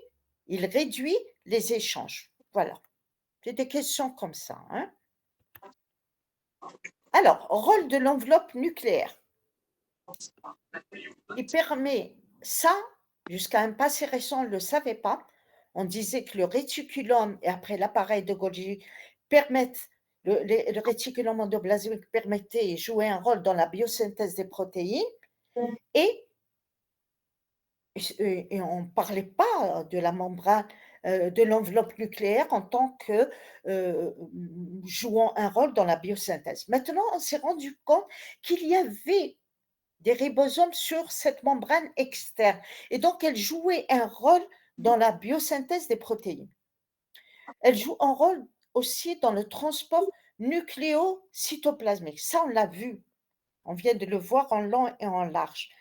ils réduit les échanges. Voilà, c'est des questions comme ça, hein. Alors, rôle de l'enveloppe nucléaire. Il permet ça, jusqu'à un passé récent, on ne le savait pas. On disait que le réticulum et après l'appareil de Golgi permettent le réticulum endoplasmique permettait et jouait un rôle dans la biosynthèse des protéines et on ne parlait pas de la membrane, de l'enveloppe nucléaire en tant que, jouant un rôle dans la biosynthèse. Maintenant, on s'est rendu compte qu'il y avait des ribosomes sur cette membrane externe et donc elle jouait un rôle dans la biosynthèse des protéines. Elle joue un rôle aussi dans le transport nucléocytoplasmique. Ça, on l'a vu. On vient de le voir en long et en large.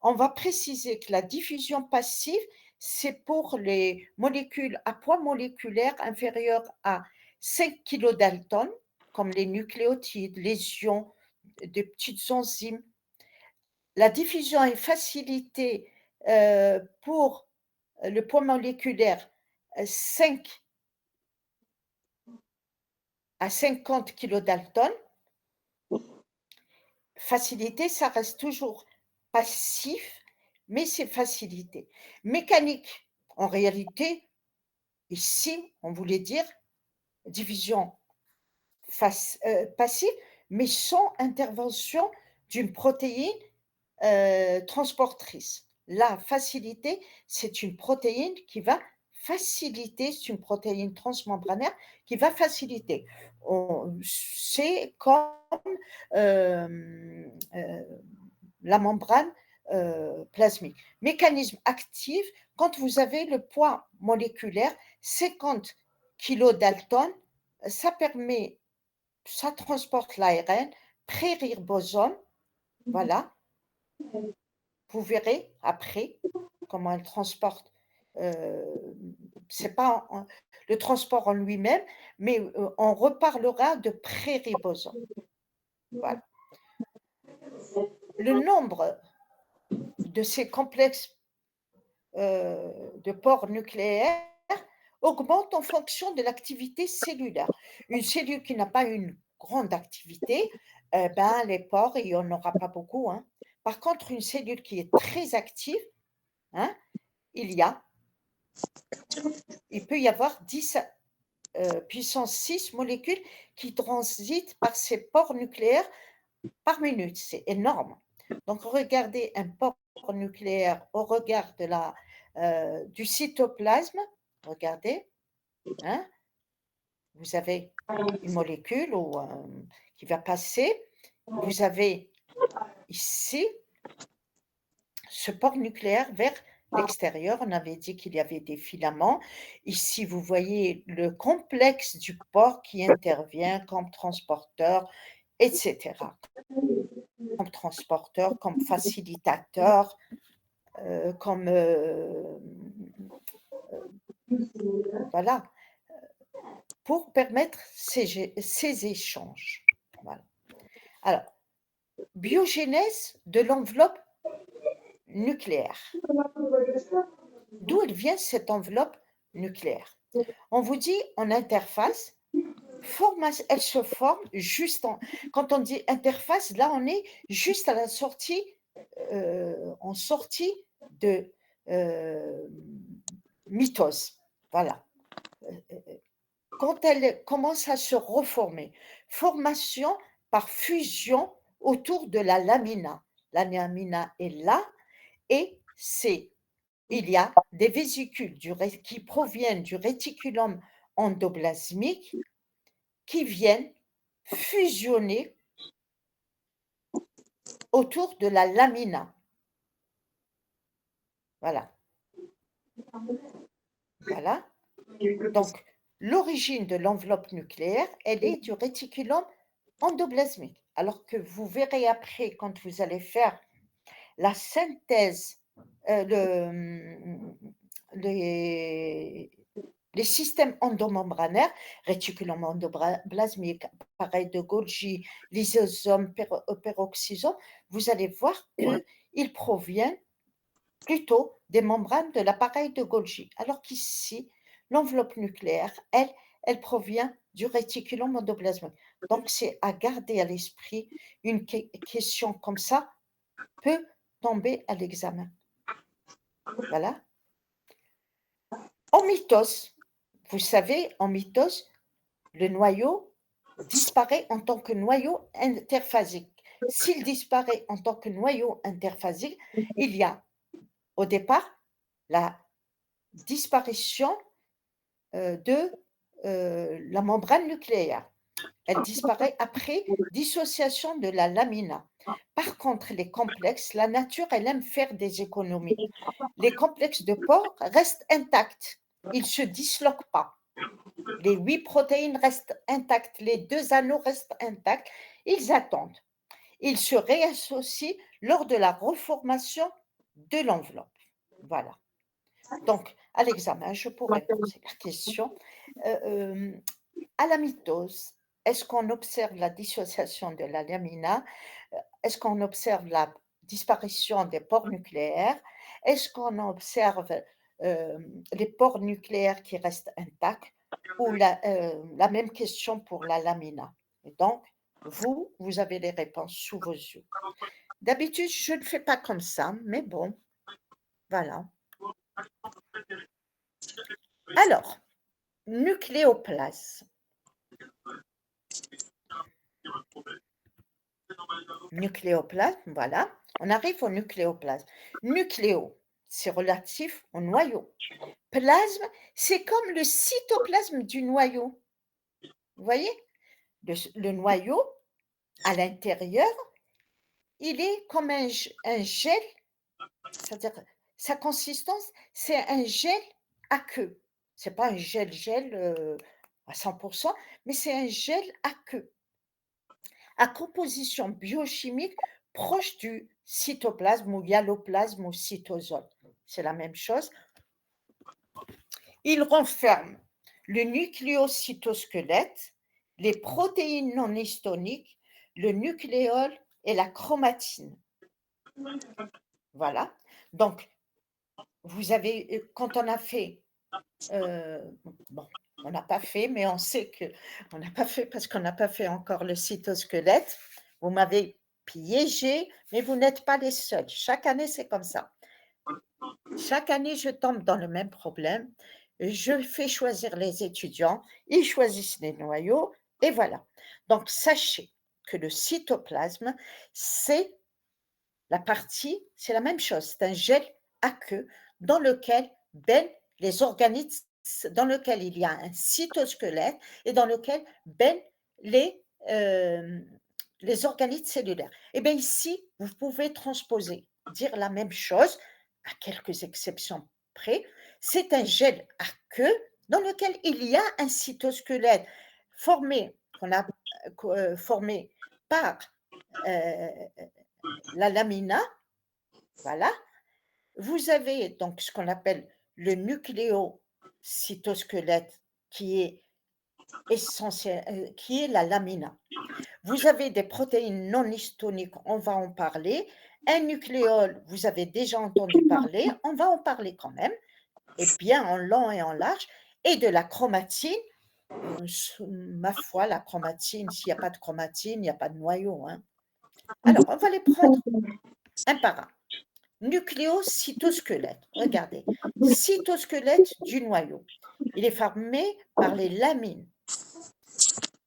On va préciser que la diffusion passive, c'est pour les molécules à poids moléculaire inférieur à 5 kilodaltons, comme les nucléotides, les ions, des petites enzymes. La diffusion est facilitée pour le poids moléculaire 5 à 50 kilodaltons. Facilité, ça reste toujours passif, mais c'est facilité. Mécanique, en réalité, ici, on voulait dire division passive, mais sans intervention d'une protéine transportrice. La facilité, c'est une protéine qui va faciliter, c'est une protéine transmembranaire qui va faciliter. C'est comme la membrane plasmique. Mécanisme actif, quand vous avez le poids moléculaire 50 kilodaltons, ça permet, ça transporte l'ARN, pré-ribosome, voilà. Vous verrez après comment elle transporte. C'est pas le transport en lui-même, mais on reparlera de pré-ribosome. Voilà. Le nombre de ces complexes de pores nucléaires augmente en fonction de l'activité cellulaire. Une cellule qui n'a pas une grande activité, les pores, il n'y en aura pas beaucoup, hein. Par contre, une cellule qui est très active, hein, il peut y avoir 10 puissance 6 molécules qui transitent par ces pores nucléaires par minute. C'est énorme. Donc, regardez un pore nucléaire au regard du cytoplasme. Regardez, hein, vous avez une molécule qui va passer. Vous avez ici ce pore nucléaire vers l'extérieur. On avait dit qu'il y avait des filaments. Ici, vous voyez le complexe du pore qui intervient comme transporteur, etc. Comme transporteur, comme facilitateur, comme voilà, pour permettre ces échanges. Voilà. Alors, biogénèse de l'enveloppe nucléaire. D'où elle vient cette enveloppe nucléaire? On vous dit en interface, elle se forme juste quand on dit interface, là on est juste à la sortie, en sortie de mitose. Voilà. Quand elle commence à se reformer, formation par fusion autour de la lamina. La lamina est là et il y a des vésicules qui proviennent du réticulum endoplasmique qui viennent fusionner autour de la lamina. Voilà. Voilà. Donc, l'origine de l'enveloppe nucléaire, elle est du réticulum endoplasmique. Alors que vous verrez après, quand vous allez faire la synthèse, les systèmes endomembranaires, réticulum endoplasmique, appareil de Golgi, lysosome, peroxysome, vous allez voir qu'ils proviennent plutôt des membranes de l'appareil de Golgi. Alors qu'ici, l'enveloppe nucléaire, elle provient du réticulum endoplasmique. Donc, c'est à garder à l'esprit. Une question comme ça peut tomber à l'examen. Voilà. En mitose, vous savez, en mitose, le noyau disparaît en tant que noyau interphasique. S'il disparaît en tant que noyau interphasique, il y a au départ la disparition de la membrane nucléaire. Elle disparaît après dissociation de la lamina. Par contre, les complexes, la nature, elle aime faire des économies. Les complexes de pores restent intacts. Ils ne se disloquent pas. Les 8 protéines restent intactes, les 2 anneaux restent intacts. Ils attendent. Ils se réassocient lors de la reformation de l'enveloppe. Voilà. Donc, à l'examen, je pourrais poser la question, hem, à la mitose, est-ce qu'on observe la dissociation de la lamina? Est-ce qu'on observe la disparition des pores nucléaires? Est-ce qu'on observe, les pores nucléaires qui restent intacts? Ou la même question pour la lamina? Et donc, vous avez les réponses sous vos yeux. D'habitude, je ne fais pas comme ça, mais bon, voilà. Alors, nucléoplasme. Nucléoplasme, voilà. On arrive au nucléoplasme. Nucléo, c'est relatif au noyau. Plasme, c'est comme le cytoplasme du noyau. Vous voyez? Le noyau, à l'intérieur, il est comme un gel, c'est-à-dire sa consistance, c'est un gel aqueux. C'est pas un gel, à 100, mais c'est un gel aqueux, à composition biochimique proche du cytoplasme ou hyaloplasme ou cytosol. C'est la même chose. Il renferme le nucléocytosquelette, les protéines non histoniques, le nucléole et la chromatine. Voilà. Donc, vous avez, quand on a fait, bon, on n'a pas fait, mais on sait qu'on n'a pas fait parce qu'on n'a pas fait encore le cytosquelette. Vous m'avez piégé, mais vous n'êtes pas les seuls. Chaque année, c'est comme ça. Chaque année, je tombe dans le même problème. Je fais choisir les étudiants, ils choisissent les noyaux et voilà. Donc, sachez que le cytoplasme, c'est c'est la même chose, c'est un gel aqueux dans lequel baignent les organismes, dans lequel il y a un cytosquelette et dans lequel baignent les, hem, les organites cellulaires. Et bien ici, vous pouvez transposer, dire la même chose, à quelques exceptions près. C'est un gel aqueux dans lequel il y a un cytosquelette formé, formé par, heu, la lamina, voilà. Vous avez donc ce qu'on appelle le nucléocytosquelette qui est essentiel, qui est la lamina. Vous avez des protéines non histoniques, on va en parler. Un nucléole, vous avez déjà entendu parler, on va en parler quand même, et bien en long et en large. Et de la chromatine, ma foi, la chromatine, s'il n'y a pas de chromatine, il n'y a pas de noyau, hein. Alors, on va les prendre un par un. Nucléocytosquelette, regardez, cytosquelette du noyau. Il est formé par les lamines.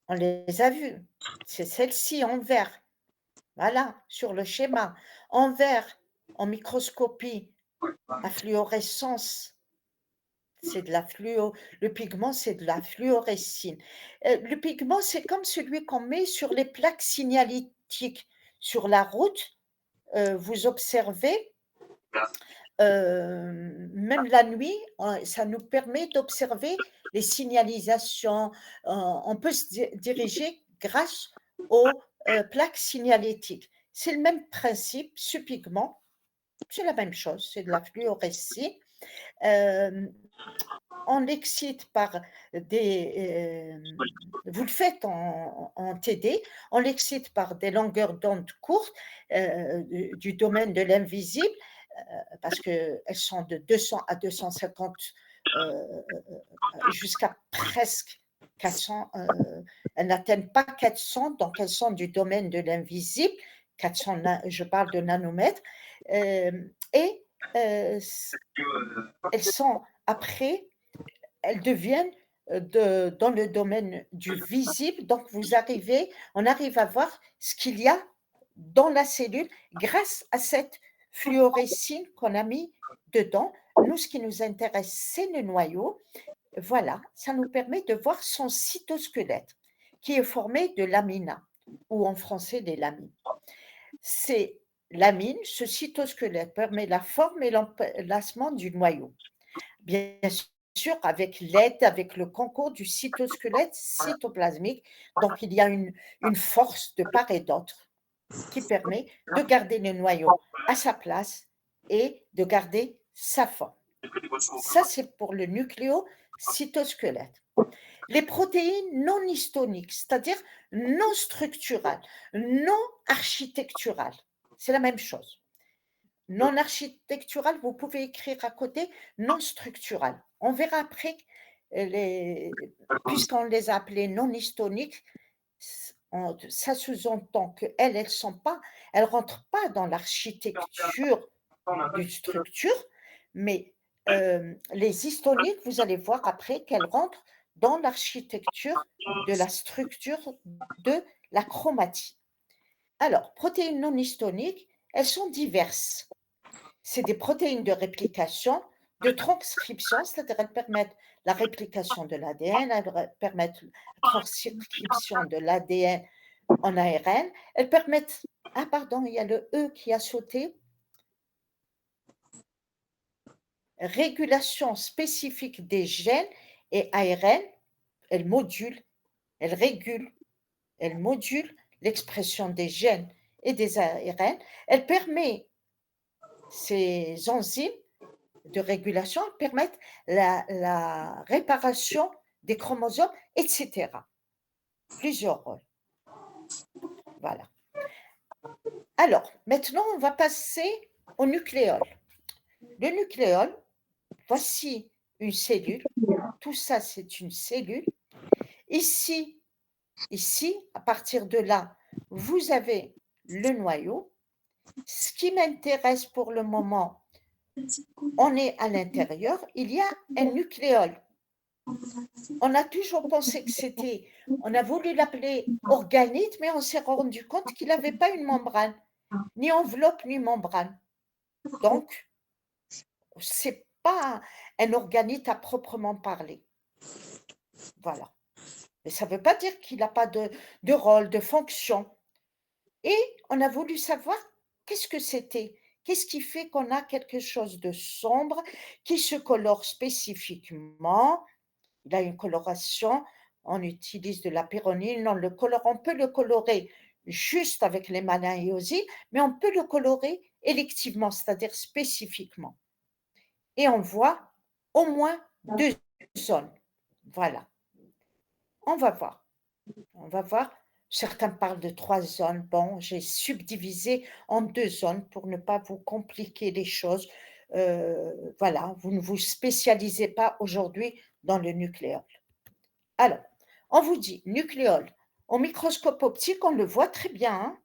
On les a vues. C'est celle-ci en vert. Voilà, sur le schéma. En vert, en microscopie, à fluorescence, c'est de la fluo le pigment, c'est de la fluorescine. Le pigment, c'est comme celui qu'on met sur les plaques signalétiques. Sur la route, vous observez, même la nuit, ça nous permet d'observer les signalisations. On peut se diriger grâce aux, plaques signalétiques. C'est le même principe, ce pigment, c'est la même chose, c'est de la fluorescine. Hem, on l'excite par vous le faites en TD, on l'excite par des longueurs d'onde courtes, du domaine de l'invisible, parce qu'elles sont de 200 à 250, jusqu'à presque 400, elles n'atteignent pas 400, donc elles sont du domaine de l'invisible, 400 je parle de nanomètres, et elles sont après, elles deviennent, dans le domaine du visible, donc on arrive à voir ce qu'il y a dans la cellule grâce à cette fluorescine qu'on a mis dedans. Nous, ce qui nous intéresse, c'est le noyau. Voilà, ça nous permet de voir son cytosquelette qui est formé de lamina ou en français des lamines. Ces lamines, ce cytosquelette permet la forme et l'emplacement du noyau. Bien sûr, sûr, avec l'aide, avec le concours du cytosquelette cytoplasmique. Donc, il y a une force de part et d'autre qui permet de garder le noyau à sa place et de garder sa forme. Ça, c'est pour le nucléocytosquelette. Les protéines non histoniques, c'est-à-dire non structurales, non architecturales, c'est la même chose. Non architecturales, vous pouvez écrire à côté non structurales. On verra après, puisqu'on les a appelées non histoniques, ça sous-entend qu'elles, elles rentrent pas dans l'architecture d'une structure, mais les histoniques, vous allez voir après qu'elles rentrent dans l'architecture de la structure de la chromatine. Alors, protéines non histoniques, elles sont diverses. C'est des protéines de réplication, de transcription, c'est-à-dire elles permettent la réplication de l'ADN, elles permettent la transcription de l'ADN en ARN, elles permettent, ah pardon, il y a le E qui a sauté, régulation spécifique des gènes et ARN, elles modulent, elles régulent, elles modulent l'expression des gènes et des ARN. Elle permet, ces enzymes de régulation permettent la réparation des chromosomes, etc. Plusieurs rôles. Voilà. Alors, maintenant, on va passer au nucléole. Le nucléole, voici une cellule. Tout ça, c'est une cellule. Ici, à partir de là, vous avez le noyau. Ce qui m'intéresse pour le moment, on est à l'intérieur, il y a un nucléole. On a toujours pensé que c'était, on a voulu l'appeler organite, mais on s'est rendu compte qu'il n'avait pas une membrane, ni enveloppe, ni membrane. Donc, ce n'est pas un organite à proprement parler. Voilà. Mais ça ne veut pas dire qu'il n'a pas de rôle, de fonction. Et on a voulu savoir qu'est-ce que c'était. Qu'est-ce qui fait qu'on a quelque chose de sombre qui se colore spécifiquement? Il a une coloration, on utilise de la pyronine, on peut le colorer juste avec les malaiosines, mais on peut le colorer électivement, c'est-à-dire spécifiquement. Et on voit au moins 2 zones. Voilà. On va voir. On va voir. Certains parlent de 3 zones. Bon, j'ai subdivisé en 2 zones pour ne pas vous compliquer les choses. Voilà, vous ne vous spécialisez pas aujourd'hui dans le nucléole. Alors, on vous dit nucléole. Au microscope optique, on le voit très bien, hein,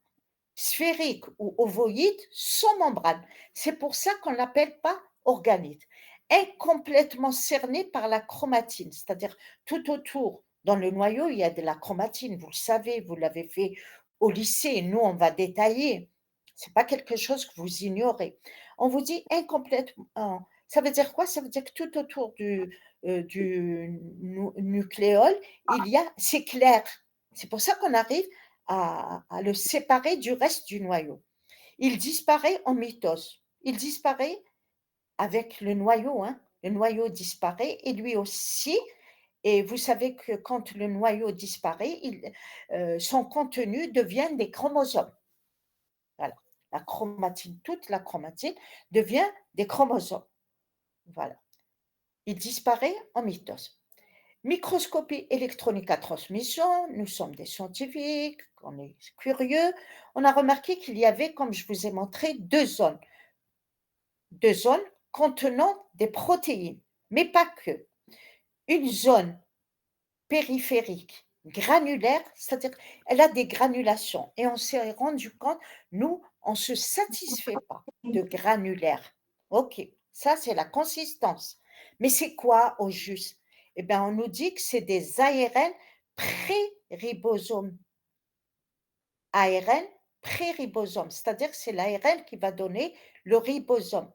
sphérique ou ovoïde, sans membrane. C'est pour ça qu'on ne l'appelle pas organite. Incomplètement cerné par la chromatine, c'est-à-dire tout autour, dans le noyau, il y a de la chromatine, vous le savez, vous l'avez fait au lycée, nous, on va détailler. Ce n'est pas quelque chose que vous ignorez. On vous dit incomplètement. Ça veut dire quoi? Ça veut dire que tout autour du nucléole, c'est clair. C'est pour ça qu'on arrive à le séparer du reste du noyau. Il disparaît en mitose. Il disparaît avec le noyau, hein. Le noyau disparaît et lui aussi. Et vous savez que quand le noyau disparaît, son contenu devient des chromosomes. Voilà. La chromatine, toute la chromatine devient des chromosomes. Voilà. Il disparaît en mitose. Microscopie électronique à transmission, nous sommes des scientifiques, on est curieux. On a remarqué qu'il y avait, comme je vous ai montré, 2 zones. 2 zones contenant des protéines, mais pas que. Une zone périphérique granulaire, c'est-à-dire elle a des granulations et on s'est rendu compte, nous, on ne se satisfait pas de granulaire. OK, ça c'est la consistance. Mais c'est quoi au juste? Eh bien, on nous dit que c'est des ARN pré-ribosomes. ARN pré-ribosome, c'est-à-dire que c'est l'ARN qui va donner le ribosome.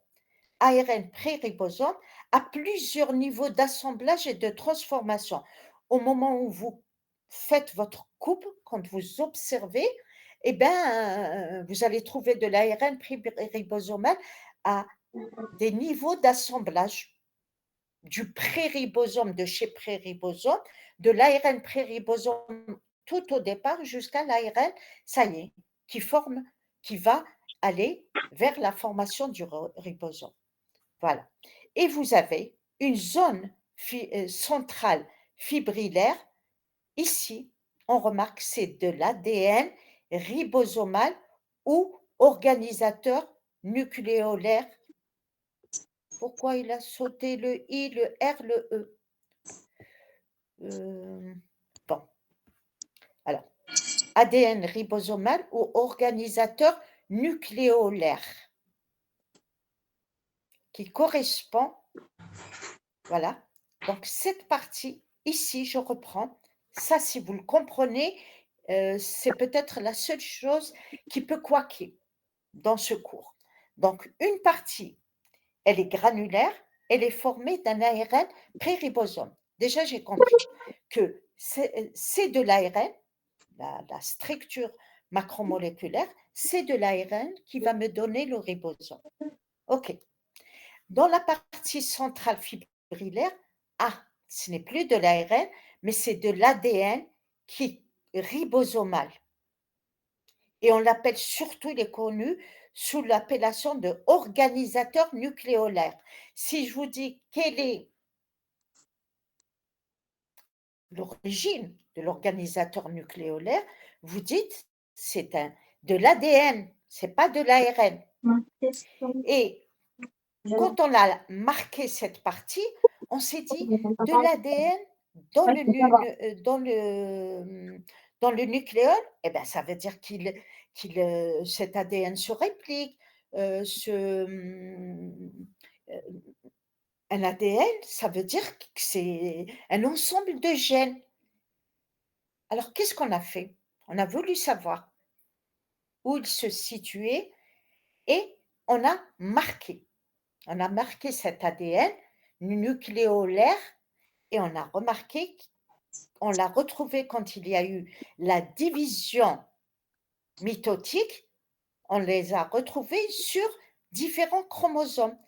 ARN pré-ribosome à plusieurs niveaux d'assemblage et de transformation. Au moment où vous faites votre coupe, quand vous observez, eh bien, vous allez trouver de l'ARN pré-ribosomal à des niveaux d'assemblage. du préribosome de chez préribosome, de l'ARN préribosome tout au départ jusqu'à l'ARN, ça y est, qui va aller vers la formation du ribosome. Voilà. Et vous avez une zone centrale fibrillaire. Ici, on remarque c'est de l'ADN ribosomal ou organisateur nucléolaire. Pourquoi il a sauté le I, le R, le E? Bon, alors, ADN ribosomal ou organisateur nucléolaire qui correspond, voilà, donc cette partie ici, je reprends, ça si vous le comprenez, c'est peut-être la seule chose qui peut couaquer dans ce cours. Donc une partie, elle est granulaire, elle est formée d'un ARN préribosome. Déjà, j'ai compris que c'est de l'ARN, la structure macromoléculaire, c'est de l'ARN qui va me donner le ribosome. OK. Dans la partie centrale fibrillaire, ce n'est plus de l'ARN, mais c'est de l'ADN qui est ribosomal. Et on l'appelle surtout, il est connu sous l'appellation de organisateur nucléolaire. Si je vous dis quelle est l'origine de l'organisateur nucléolaire, vous dites c'est de l'ADN, c'est pas de l'ARN. Et quand on a marqué cette partie, on s'est dit de l'ADN dans dans le nucléole, eh ben, ça veut dire cet ADN se réplique, un ADN, ça veut dire que c'est un ensemble de gènes. Alors qu'est-ce qu'on a fait? On a voulu savoir où il se situait et on a marqué. On a marqué cet ADN nucléolaire et on a remarqué qu'on l'a retrouvé quand il y a eu la division mitotique, on les a retrouvés sur différents chromosomes.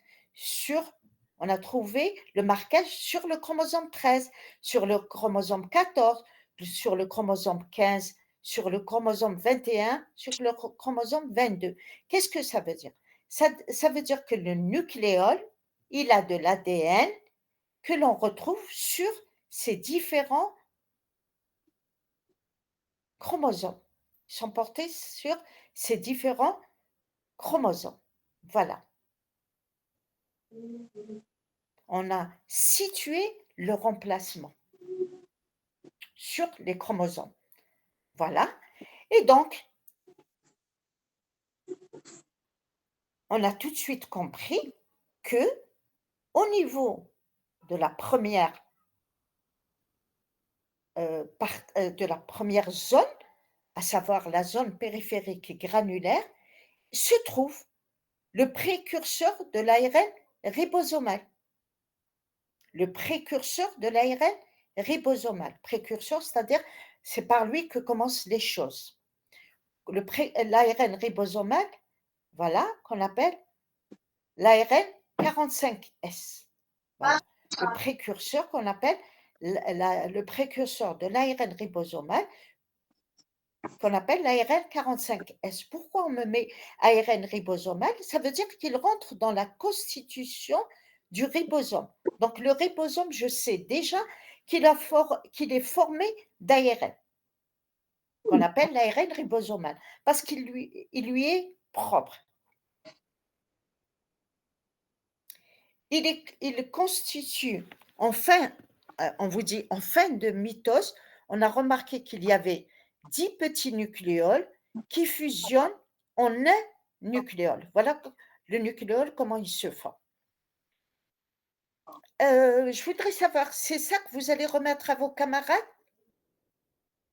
On a trouvé le marquage sur le chromosome 13, sur le chromosome 14, sur le chromosome 15, sur le chromosome 21, sur le chromosome 22. Qu'est-ce que ça veut dire? Ça veut dire que le nucléole, il a de l'ADN que l'on retrouve sur ces différents chromosomes. Ils sont portés sur ces différents chromosomes. Voilà. On a situé le remplacement sur les chromosomes. Voilà. Et donc, on a tout de suite compris que au niveau de la première zone, à savoir la zone périphérique granulaire, se trouve le précurseur de l'ARN ribosomal. Le précurseur de l'ARN ribosomal. Précurseur, c'est-à-dire, c'est par lui que commencent les choses. L'ARN ribosomal, voilà, qu'on appelle l'ARN 45S. Voilà. Le précurseur qu'on appelle le précurseur de l'ARN ribosomal, qu'on appelle l'ARN 45S. Pourquoi on me met ARN ribosomal? Ça veut dire qu'il rentre dans la constitution du ribosome. Donc le ribosome, je sais déjà qu'il est formé d'ARN, qu'on appelle l'ARN ribosomal, parce qu'il lui est propre. Il constitue, on vous dit en fin de mitose, on a remarqué qu'il y avait 10 petits nucléoles qui fusionnent en un nucléole. Voilà le nucléole, comment il se forme. Je voudrais savoir, c'est ça que vous allez remettre à vos camarades?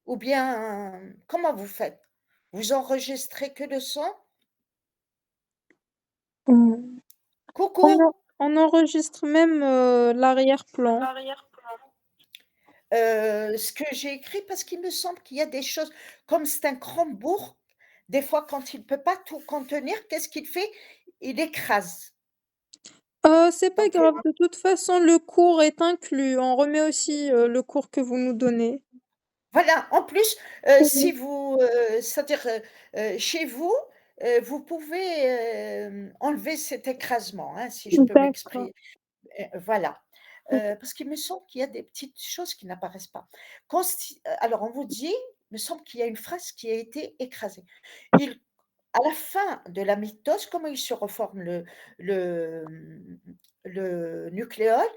Ou bien, comment vous faites? Vous enregistrez que le son? On Coucou! on enregistre même, l'arrière-plan. Ce que j'ai écrit, parce qu'il me semble qu'il y a des choses comme c'est un Chromebook, des fois quand il ne peut pas tout contenir, qu'est-ce qu'il fait? Il écrase. C'est pas Donc, grave, de toute façon, le cours est inclus. On remet aussi, le cours que vous nous donnez. voilà, en plus, si Oui, vous, c'est-à-dire, chez vous, vous pouvez, enlever cet écrasement, hein, si je peux d'accord. m'exprimer. Voilà, parce qu'il me semble qu'il y a des petites choses qui n'apparaissent pas. Alors on vous dit, il me semble qu'il y a une phrase qui a été écrasée. Il À la fin de la mitose, comment il se reforme le, mmh, le nucléole?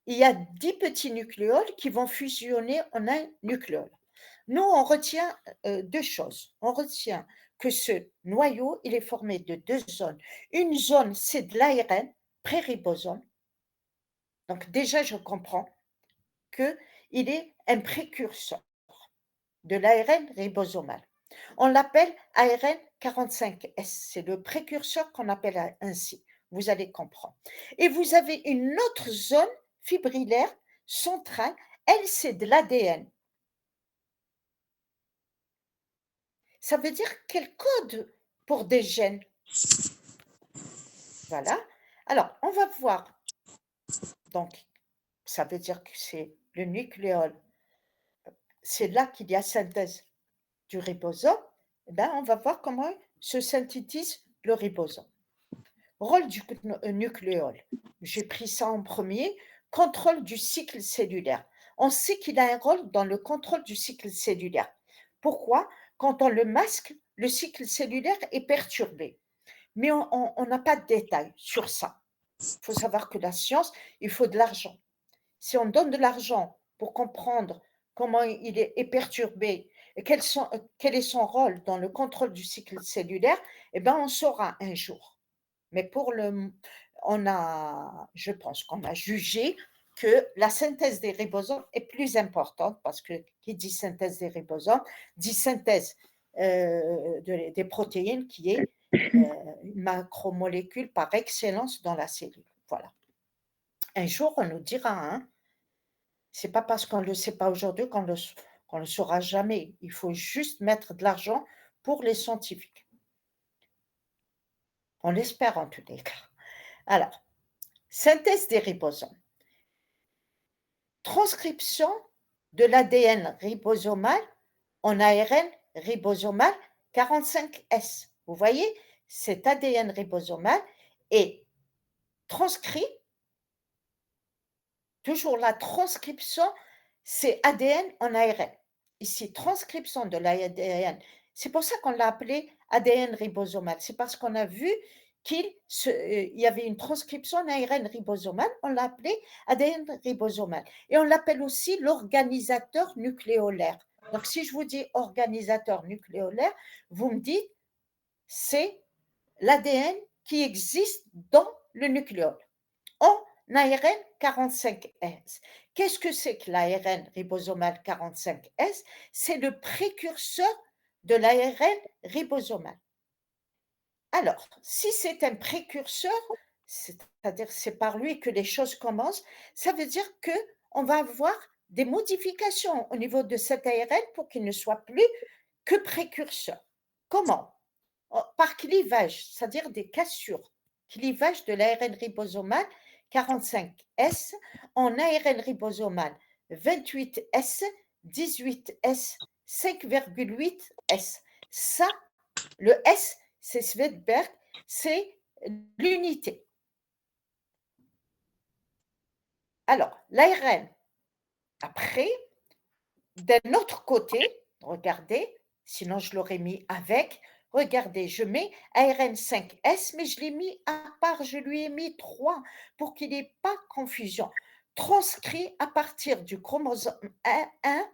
Il y a 10 petits nucléoles qui vont fusionner en un nucléole. Nous, on retient, 2 choses. On retient que ce noyau, il est formé de 2 zones. Une zone, c'est de l'ARN, pré-ribosome. Donc déjà, je comprends qu'il est un précurseur de l'ARN ribosomal. On l'appelle ARN 45S, c'est le précurseur qu'on appelle ainsi, vous allez comprendre. Et vous avez une autre zone fibrillaire centrale, elle, c'est de l'ADN. Ça veut dire qu'elle code pour des gènes. Voilà. Alors, on va voir. Donc, ça veut dire que c'est le nucléole, c'est là qu'il y a synthèse du ribosome. Eh ben, on va voir comment se synthétise le ribosome. Rôle du nucléole. J'ai pris ça en premier. Contrôle du cycle cellulaire. On sait qu'il a un rôle dans le contrôle du cycle cellulaire. Pourquoi? Quand on le masque, le cycle cellulaire est perturbé. Mais on n'a pas de détails sur ça. Il faut savoir que la science, il faut de l'argent. Si on donne de l'argent pour comprendre comment il est perturbé et quel est son rôle dans le contrôle du cycle cellulaire, eh ben, on saura un jour. Mais je pense qu'on a jugé que la synthèse des ribosomes est plus importante parce que qui dit synthèse des ribosomes dit synthèse des protéines qui est une macromolécule par excellence dans la cellule. Voilà. Un jour, on nous dira, hein, c'est pas parce qu'on ne le sait pas aujourd'hui qu'on le saura jamais. Il faut juste mettre de l'argent pour les scientifiques. On l'espère en tous les cas. Alors, synthèse des ribosomes. Transcription de l'ADN ribosomal en ARN ribosomal 45S. Vous voyez, cet ADN ribosomal est transcrit, toujours la transcription, c'est ADN en ARN. Ici, transcription de l'ADN. C'est pour ça qu'on l'a appelé ADN ribosomal. C'est parce qu'on a vu il y avait une transcription en ARN ribosomal, on l'a appelé ADN ribosomal. Et on l'appelle aussi l'organisateur nucléolaire. Donc, si je vous dis organisateur nucléolaire, vous me dites, c'est l'ADN qui existe dans le nucléole en ARN 45S. Qu'est-ce que c'est que l'ARN ribosomal 45S? C'est le précurseur de l'ARN ribosomal. Alors, si c'est un précurseur, c'est-à-dire c'est par lui que les choses commencent, ça veut dire qu'on va avoir des modifications au niveau de cet ARN pour qu'il ne soit plus que précurseur. Comment? Par clivage, c'est-à-dire des cassures. Clivage de l'ARN ribosomal 45S en ARN ribosomal 28S, 18S, 5,8S. Ça, le S, c'est Svedberg, c'est l'unité. Alors, l'ARN, après, d'un autre côté, regardez, sinon je l'aurais mis avec, regardez, je mets ARN5S, mais je l'ai mis à part, je lui ai mis 3 pour qu'il n'y ait pas confusion. Transcrit à partir du chromosome 1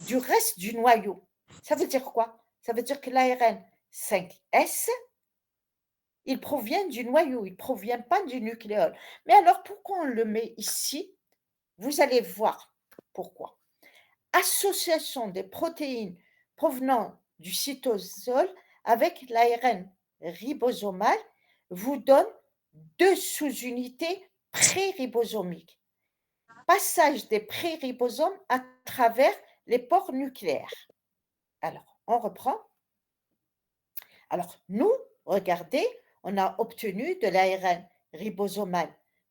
du reste du noyau. Ça veut dire quoi? Ça veut dire que l'ARN5S, il provient du noyau, il ne provient pas du nucléole. Mais alors, pourquoi on le met ici? Vous allez voir pourquoi. Association des protéines provenant du cytosol avec l'ARN ribosomal vous donne 2 sous-unités pré-ribosomiques. Passage des pré-ribosomes à travers les pores nucléaires. Alors, on reprend. Alors, nous, regardez, on a obtenu de l'ARN ribosomal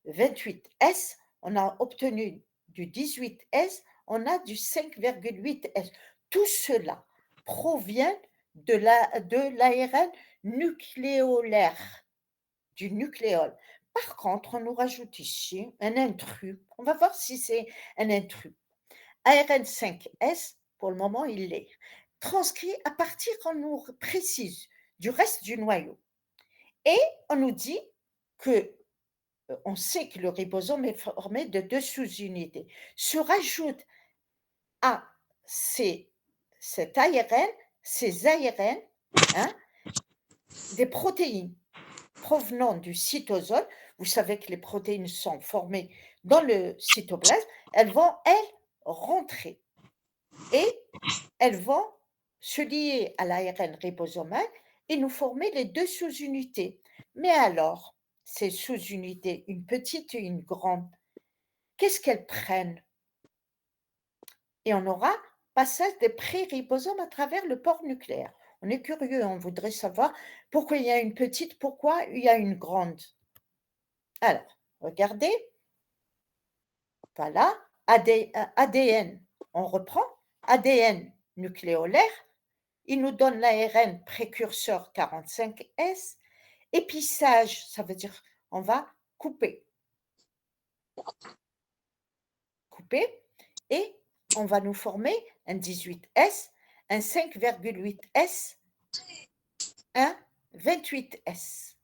28S, on a obtenu du 18S, on a du 5,8S. Tout cela provient de l'ARN nucléolaire, du nucléole. Par contre, on nous rajoute ici un intrus. On va voir si c'est un intrus. ARN5S, pour le moment, il l'est. Transcrit à partir, on nous précise, du reste du noyau. Et on nous dit que on sait que le ribosome est formé de 2 sous-unités. Se rajoute à cet ARN, ces ARN, hein, des protéines provenant du cytosol. Vous savez que les protéines sont formées dans le cytoplasme. Elles vont, elles, rentrer et elles vont se lier à l'ARN ribosomal et nous former les 2 sous-unités. Mais alors, ces sous-unités, une petite et une grande, qu'est-ce qu'elles prennent? Et on aura passage des pré-ribosomes à travers le pore nucléaire. On est curieux, on voudrait savoir pourquoi il y a une petite, pourquoi il y a une grande. Alors, regardez, voilà, ADN, on reprend, ADN nucléolaire, il nous donne l'ARN précurseur 45S, épissage, ça veut dire on va couper, et on va nous former un 18S, un 5,8S, un 28S.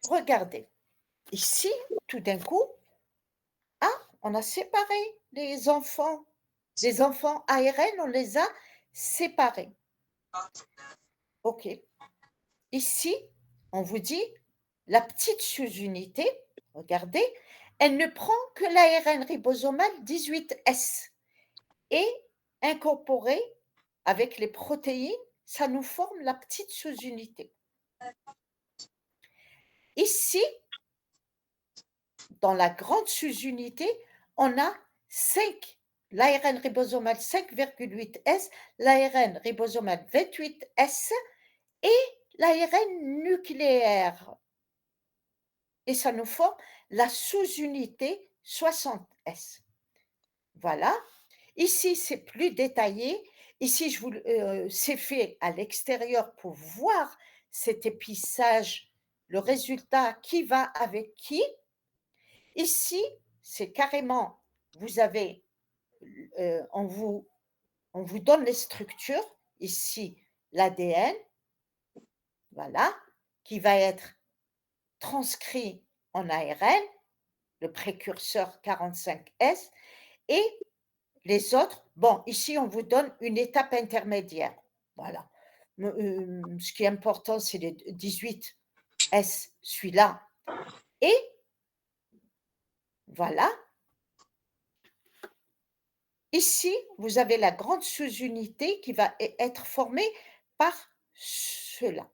Regardez, ici, tout d'un coup, on a séparé les enfants. Les enfants ARN, on les a séparés. OK. Ici, on vous dit, la petite sous-unité, regardez, elle ne prend que l'ARN ribosomal 18S et incorporé avec les protéines, ça nous forme la petite sous-unité. Ici, dans la grande sous-unité, on a 5, l'ARN ribosomal 5,8S, l'ARN ribosomal 28S et l'ARN nucléaire. Et ça nous forme la sous-unité 60S. Voilà. Ici, c'est plus détaillé. Ici, c'est fait à l'extérieur pour voir cet épissage, le résultat qui va avec qui. Ici, c'est carrément, vous avez, on vous donne les structures. Ici, l'ADN, voilà, qui va être transcrit en ARN, le précurseur 45S, et les autres, bon, ici, on vous donne une étape intermédiaire. Voilà. Ce qui est important, c'est les 18S, celui-là. Et voilà. Ici, vous avez la grande sous-unité qui va être formée par cela.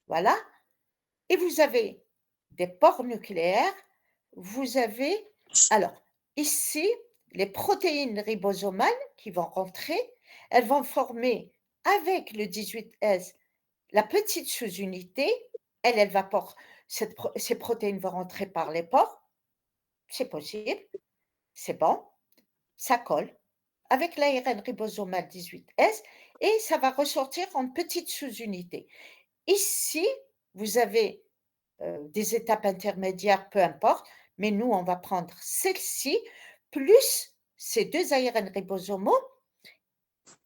Voilà. Et vous avez des pores nucléaires. Vous avez, alors, ici, les protéines ribosomales qui vont rentrer, elles vont former avec le 18S la petite sous-unité. Elle va ces protéines vont rentrer par les pores. C'est possible. C'est bon. Ça colle avec l'ARN ribosomal 18S et ça va ressortir en petite sous-unité. Ici, vous avez des étapes intermédiaires, peu importe, mais nous, on va prendre celle-ci, plus ces 2 ARN ribosomaux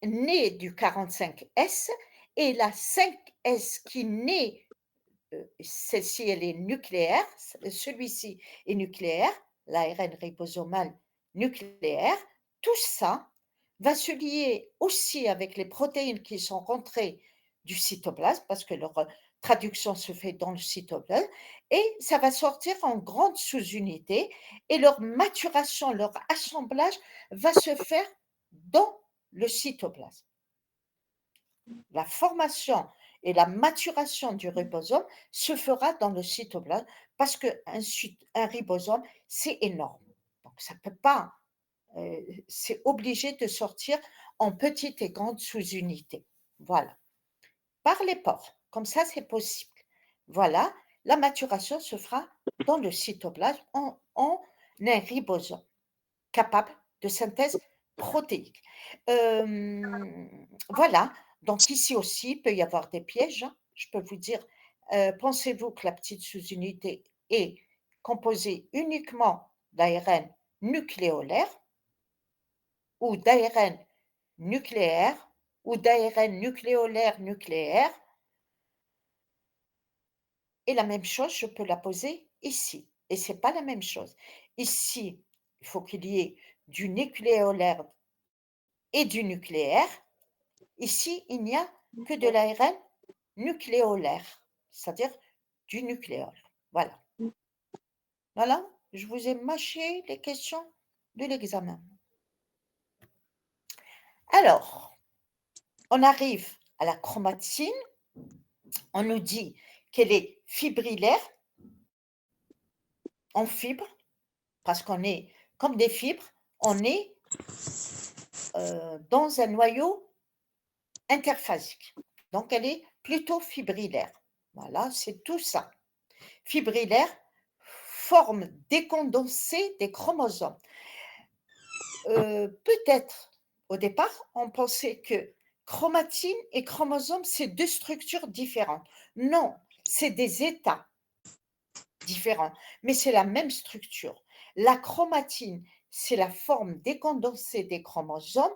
nés du 45S et la 5S qui naît, celle-ci, elle est nucléaire, celui-ci est nucléaire, l'ARN ribosomal nucléaire. Tout ça va se lier aussi avec les protéines qui sont rentrées du cytoplasme, parce que leur traduction se fait dans le cytoplasme, et ça va sortir en grande sous-unité, et leur maturation, leur assemblage va se faire dans le cytoplasme. La formation et la maturation du ribosome se fera dans le cytoplasme parce qu'un ribosome, c'est énorme. Donc ça peut pas, c'est obligé de sortir en petites et grandes sous-unités. Voilà. Par les pores, comme ça, c'est possible. Voilà. la maturation se fera dans le cytoplasme en un ribosome capable de synthèse protéique. Voilà, donc ici aussi, il peut y avoir des pièges, hein. Je peux vous dire, pensez-vous que la petite sous-unité est composée uniquement d'ARN nucléolaire ou d'ARN nucléaire ou d'ARN nucléolaire nucléaire? Et la même chose, je peux la poser ici et c'est pas la même chose. Ici, il faut qu'il y ait du nucléolaire et du nucléaire. Ici, il n'y a que de l'ARN nucléolaire, c'est-à-dire du nucléole. Voilà. Voilà, je vous ai mâché les questions de l'examen. Alors, on arrive à la chromatine. On nous dit qu'elle est fibrillaire en fibres, parce qu'on est comme des fibres, on est dans un noyau interphasique. Donc, elle est plutôt fibrillaire. Voilà, c'est tout ça. Fibrillaire, forme décondensée des chromosomes. Peut-être, au départ, on pensait que chromatine et chromosome, c'est 2 structures différentes. Non, c'est des états différents, mais c'est la même structure. La chromatine, c'est la forme décondensée des chromosomes.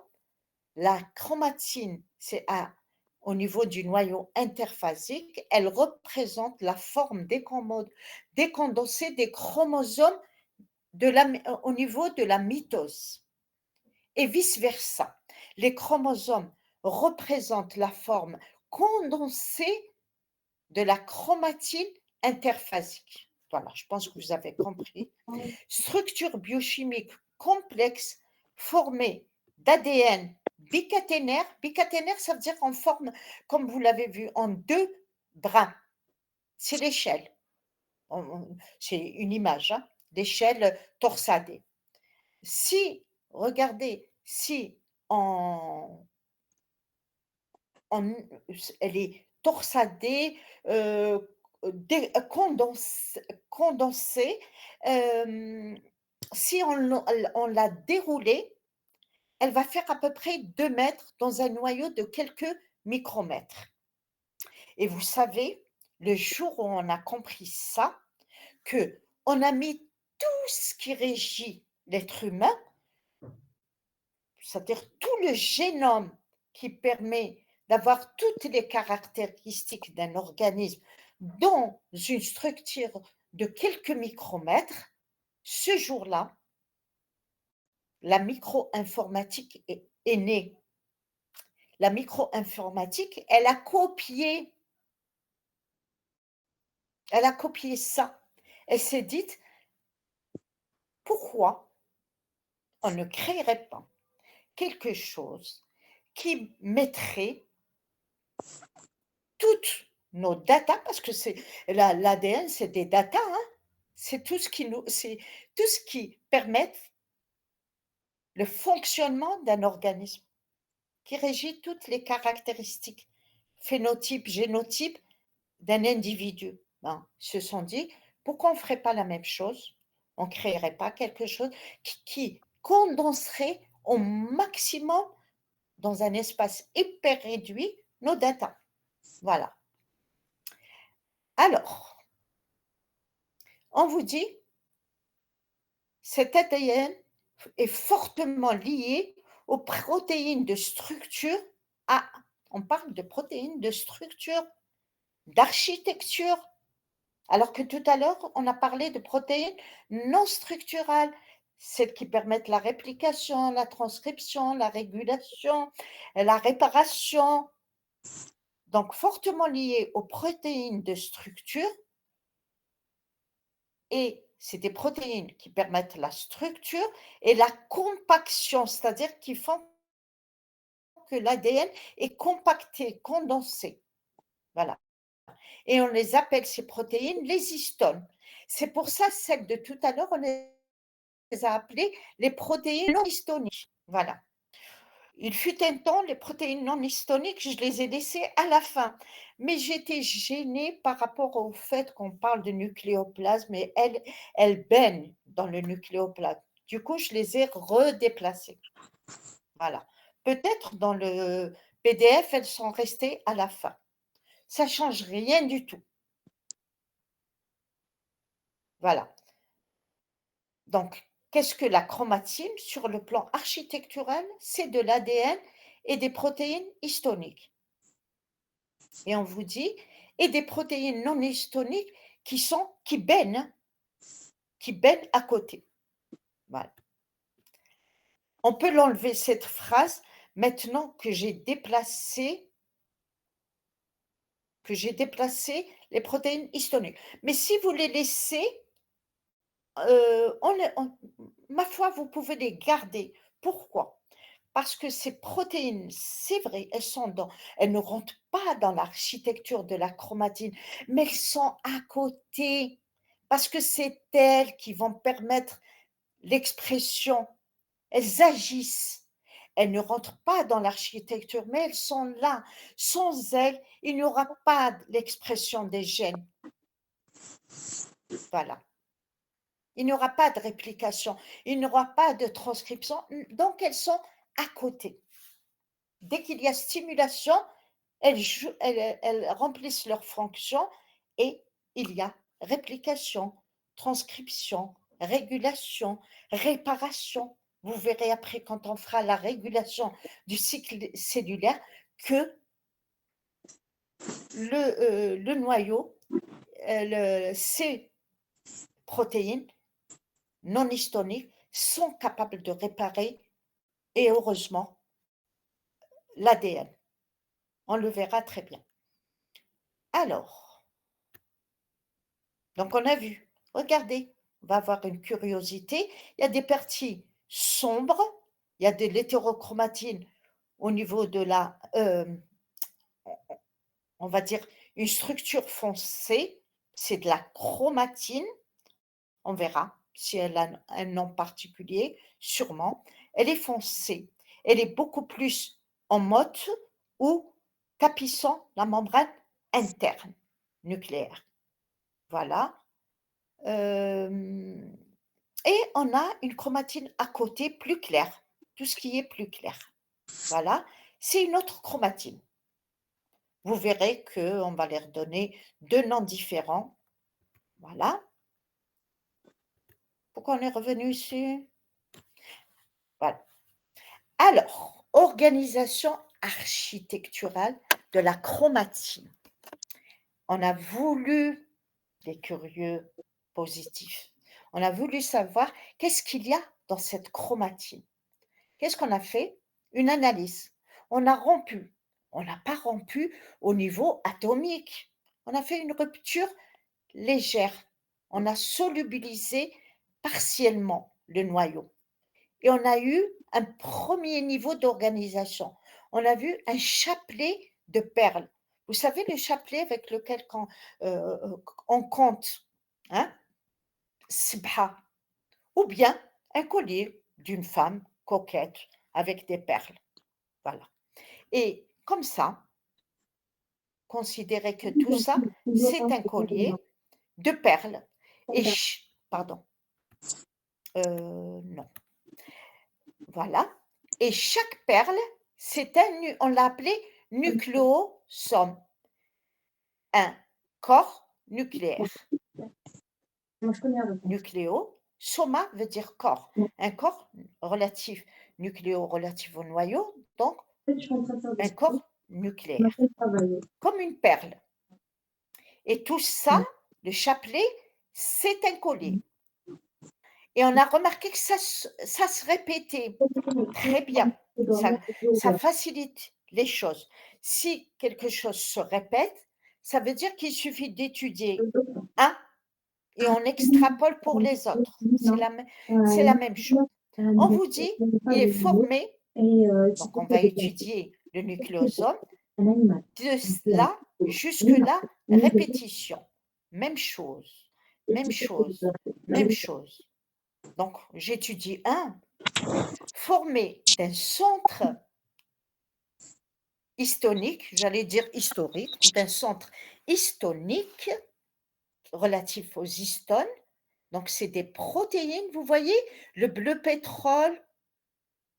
La chromatine, c'est au niveau du noyau interphasique, elle représente la forme décondensée des chromosomes au niveau de la mitose et vice-versa. Les chromosomes représentent la forme condensée de la chromatine interphasique. Voilà, je pense que vous avez compris. Structure biochimique complexe formée d'ADN bicaténaire. Bicaténaire, ça veut dire en forme, comme vous l'avez vu, en 2 brins. C'est l'échelle. C'est une image, hein, d'échelle torsadée. Si, regardez, si en elle est torsadée, condensée, si on l'a déroulée, elle va faire à peu près 2 mètres dans un noyau de quelques micromètres. Et vous savez, le jour où on a compris ça, qu'on a mis tout ce qui régit l'être humain, c'est-à-dire tout le génome qui permet d'avoir toutes les caractéristiques d'un organisme dans une structure de quelques micromètres, ce jour-là, la micro-informatique est née. La micro-informatique, elle a copié ça. Elle s'est dite, pourquoi on ne créerait pas quelque chose qui mettrait toutes nos datas, parce que l'ADN, c'est des datas, hein, c'est tout ce qui permet le fonctionnement d'un organisme, qui régit toutes les caractéristiques, phénotype, génotype d'un individu. Ben, ils se sont dit, pourquoi on ne ferait pas la même chose? On ne créerait pas quelque chose qui condenserait au maximum, dans un espace hyper réduit, nos datas. Voilà. Alors, on vous dit, cet ADN est fortement lié aux protéines de structure. Ah, on parle de protéines de structure, d'architecture, alors que tout à l'heure, on a parlé de protéines non structurales, celles qui permettent la réplication, la transcription, la régulation, la réparation. Donc, fortement liées aux protéines de structure, et c'est des protéines qui permettent la structure et la compaction, c'est-à-dire qui font que l'ADN est compacté, condensé. Voilà. Et on les appelle, ces protéines, les histones. C'est pour ça, celles de tout à l'heure, on les a appelées les protéines non histoniques. Voilà. Il fut un temps, les protéines non histoniques, je les ai laissées à la fin, mais j'étais gênée par rapport au fait qu'on parle de nucléoplasme et elles baignent dans le nucléoplasme. Du coup, je les ai redéplacées. Voilà. Peut-être dans le PDF, elles sont restées à la fin. Ça change rien du tout. Voilà. Donc, qu'est-ce que la chromatine sur le plan architectural? C'est de l'ADN et des protéines histoniques. Et on vous dit, et des protéines non histoniques qui baignent à côté. Voilà. On peut l'enlever cette phrase maintenant que j'ai déplacé les protéines histoniques. Mais si vous les laissez, ma foi, vous pouvez les garder. Pourquoi? Parce que ces protéines, c'est vrai, elles ne rentrent pas dans l'architecture de la chromatine, mais elles sont à côté, parce que c'est elles qui vont permettre l'expression. Elles agissent. Elles ne rentrent pas dans l'architecture, mais elles sont là. Sans elles, il n'y aura pas l'expression des gènes. Voilà. Il n'y aura pas de réplication, il n'y aura pas de transcription, donc elles sont à côté. Dès qu'il y a stimulation, elles remplissent leur fonction et il y a réplication, transcription, régulation, réparation. Vous verrez après quand on fera la régulation du cycle cellulaire que le noyau, ces protéines non histoniques sont capables de réparer et heureusement l'ADN. On le verra très bien. Alors, donc on a vu, regardez, on va avoir une curiosité. Il y a des parties sombres, il y a de l'hétérochromatine au niveau de on va dire, une structure foncée, c'est de la chromatine. On verra si elle a un nom particulier, sûrement. Elle est foncée. Elle est beaucoup plus en motte ou tapissant la membrane interne nucléaire. Voilà. Et on a une chromatine à côté plus claire, tout ce qui est plus clair. Voilà, c'est une autre chromatine. Vous verrez qu'on va leur donner 2 noms différents. Voilà. Pourquoi on est revenu ici? Voilà. Alors, organisation architecturale de la chromatine. On a voulu, les curieux positifs, on a voulu savoir qu'est-ce qu'il y a dans cette chromatine. Qu'est-ce qu'on a fait? Une analyse. On a rompu. On n'a pas rompu au niveau atomique. On a fait une rupture légère. On a solubilisé partiellement le noyau. Et on a eu un premier niveau d'organisation. On a vu un chapelet de perles. Vous savez le chapelet avec lequel on compte, hein? Sibha. Ou bien un collier d'une femme coquette avec des perles. Voilà. Et comme ça, considérez que tout ça, c'est un collier de perles. Et pardon. Non. Voilà. Et chaque perle, on l'a appelé nucléosome, un corps nucléaire. Nucléo, soma veut dire corps, un corps relatif, nucléo relatif au noyau, donc un corps nucléaire, comme une perle. Et tout ça, le chapelet, c'est un collier. Et on a remarqué que ça se répétait très bien. Ça facilite les choses. Si quelque chose se répète, ça veut dire qu'il suffit d'étudier un et on extrapole pour les autres. C'est la même chose. On vous dit, il est formé, donc on va étudier le nucléosome, de là, jusque-là, répétition. Même chose, même chose, même chose. Donc, j'étudie un, formé d'un centre histonique, j'allais dire historique, d'un centre histonique relatif aux histones. Donc, c'est des protéines, vous voyez, le bleu pétrole,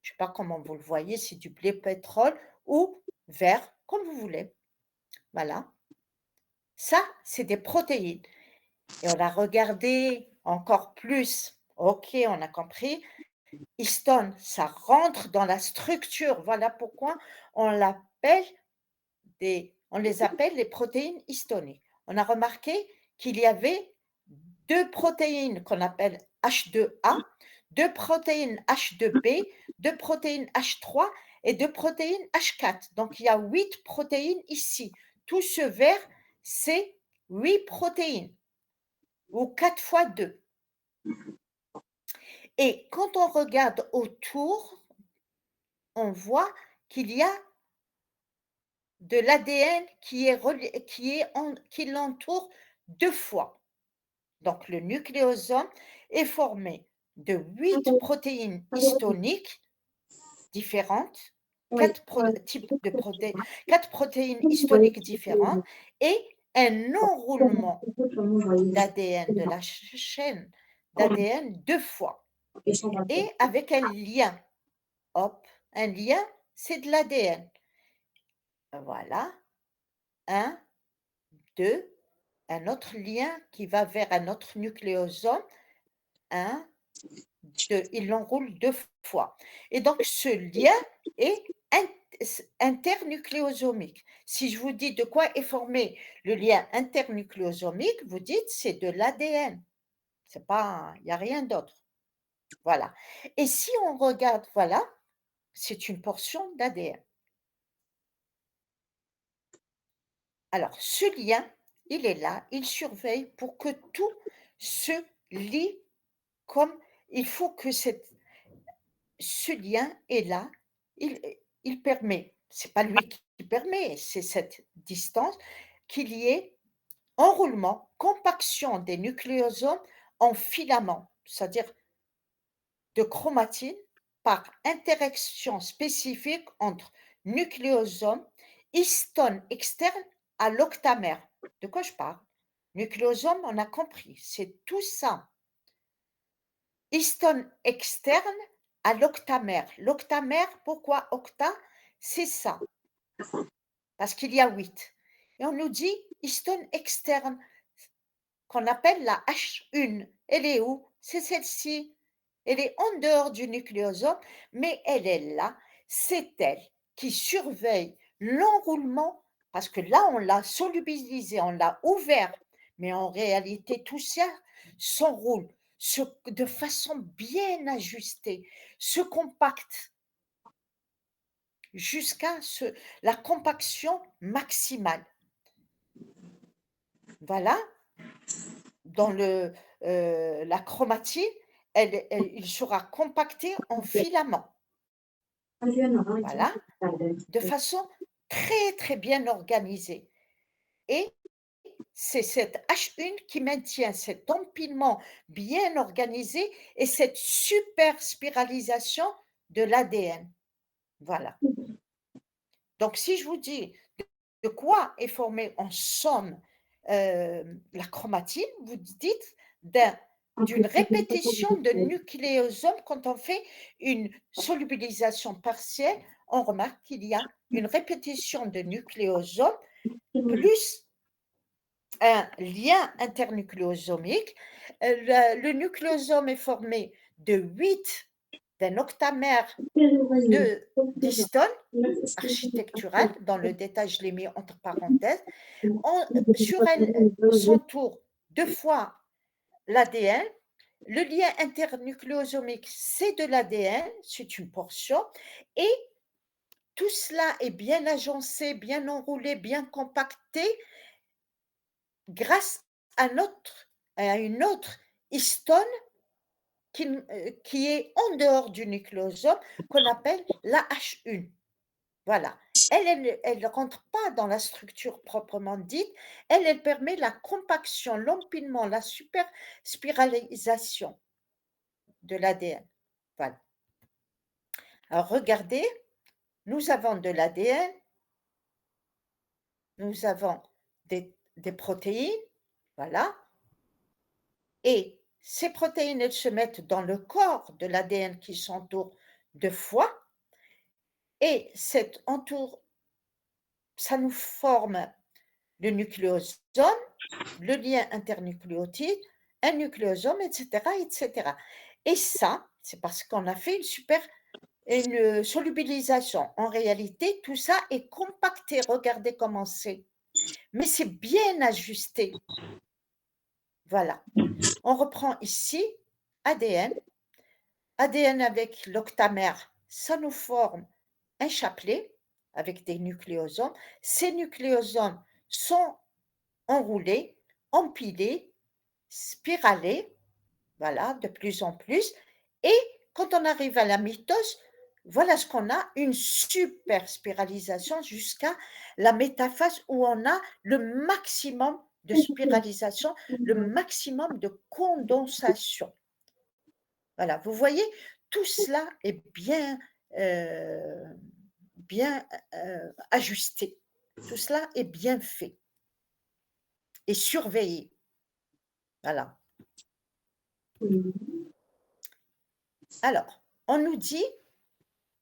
je ne sais pas comment vous le voyez, c'est du bleu pétrole ou vert, comme vous voulez. Voilà. Ça, c'est des protéines. Et on a regardé encore plus. OK, on a compris. Histone, ça rentre dans la structure. Voilà pourquoi on l'appelle on les appelle les protéines histoniques. On a remarqué qu'il y avait 2 protéines qu'on appelle H2A, 2 protéines H2B, 2 protéines H3 et 2 protéines H4. Donc il y a 8 protéines ici. Tout ce vert, c'est 8 protéines ou 4 fois 2. Et quand on regarde autour, on voit qu'il y a de l'ADN qui l'entoure 2 fois. Donc le nucléosome est formé de 8 protéines histoniques différentes, 4 types de 4 protéines histoniques différentes et un enroulement d'ADN, de la chaîne d'ADN 2 fois et avec un lien. Hop, un lien, c'est de l'ADN. Voilà, 1, 2, un autre lien qui va vers un autre nucléosome, 1, 2, il l'enroule 2 fois et donc ce lien est internucléosomique. Si je vous dis de quoi est formé le lien internucléosomique, vous dites: «C'est de l'ADN». C'est pas il y a rien d'autre. Voilà et si on regarde, voilà, c'est une portion d'ADN. Alors ce lien, il est là, il surveille pour que tout se lie comme il faut que ce lien est là, il permet, c'est pas lui qui permet, c'est cette distance, qu'il y ait enroulement, compaction des nucléosomes en filaments, c'est-à-dire de chromatine par interaction spécifique entre nucléosome, histone externe à l'octamère. De quoi je parle? Nucléosome, on a compris, c'est tout ça. Histone externe à l'octamère. L'octamère, pourquoi octa? C'est ça, parce qu'il y a 8. Et on nous dit histone externe, qu'on appelle la H1. Elle est où? C'est celle-ci. Elle est en dehors du nucléosome, mais elle est là. C'est elle qui surveille l'enroulement, parce que là, on l'a solubilisé, on l'a ouvert, mais en réalité, tout ça s'enroule de façon bien ajustée, se compacte jusqu'à la compaction maximale. Voilà, dans la chromatine, il sera compacté en filaments. Voilà, de façon très, très bien organisée et c'est cette H1 qui maintient cet empilement bien organisé et cette super spiralisation de l'ADN. Voilà. Donc si je vous dis de quoi est formée en somme, la chromatine, vous dites d'une répétition de nucléosomes. Quand on fait une solubilisation partielle, on remarque qu'il y a une répétition de nucléosomes plus un lien internucléosomique. Le nucléosome est formé de 8 d'un octamère d'histones architecturales. Dans le détail, je l'ai mis entre parenthèses. Sur elle s'entoure 2 fois l'ADN. Le lien internucléosomique, c'est de l'ADN, c'est une portion et tout cela est bien agencé, bien enroulé, bien compacté grâce à une autre histone qui est en dehors du nucléosome, qu'on appelle la H1. Voilà. Elle ne rentre pas dans la structure proprement dite. Elle permet la compaction, l'empilement, la superspiralisation de l'ADN. Voilà. Alors regardez, nous avons de l'ADN nous avons des protéines, voilà, et ces protéines, elles se mettent dans le corps de l'ADN qui s'entoure de foie et cet entoure ça nous forme le nucléosome, le lien internucléotide, un nucléosome, et cetera, et cetera. Et ça, c'est parce qu'on a fait une solubilisation. En réalité, tout ça est compacté, regardez comment c'est. Mais c'est bien ajusté. Voilà. On reprend ici ADN. ADN avec l'octamère, ça nous forme un chapelet avec des nucléosomes. Ces nucléosomes sont enroulés, empilés, spiralés, voilà, de plus en plus. Et quand on arrive à la mitose, voilà ce qu'on a, une super spiralisation jusqu'à la métaphase où on a le maximum de spiralisation, le maximum de condensation. Voilà, vous voyez, tout cela est euh, bien ajusté. Tout cela est bien fait et surveillé. Voilà. Alors, on nous dit,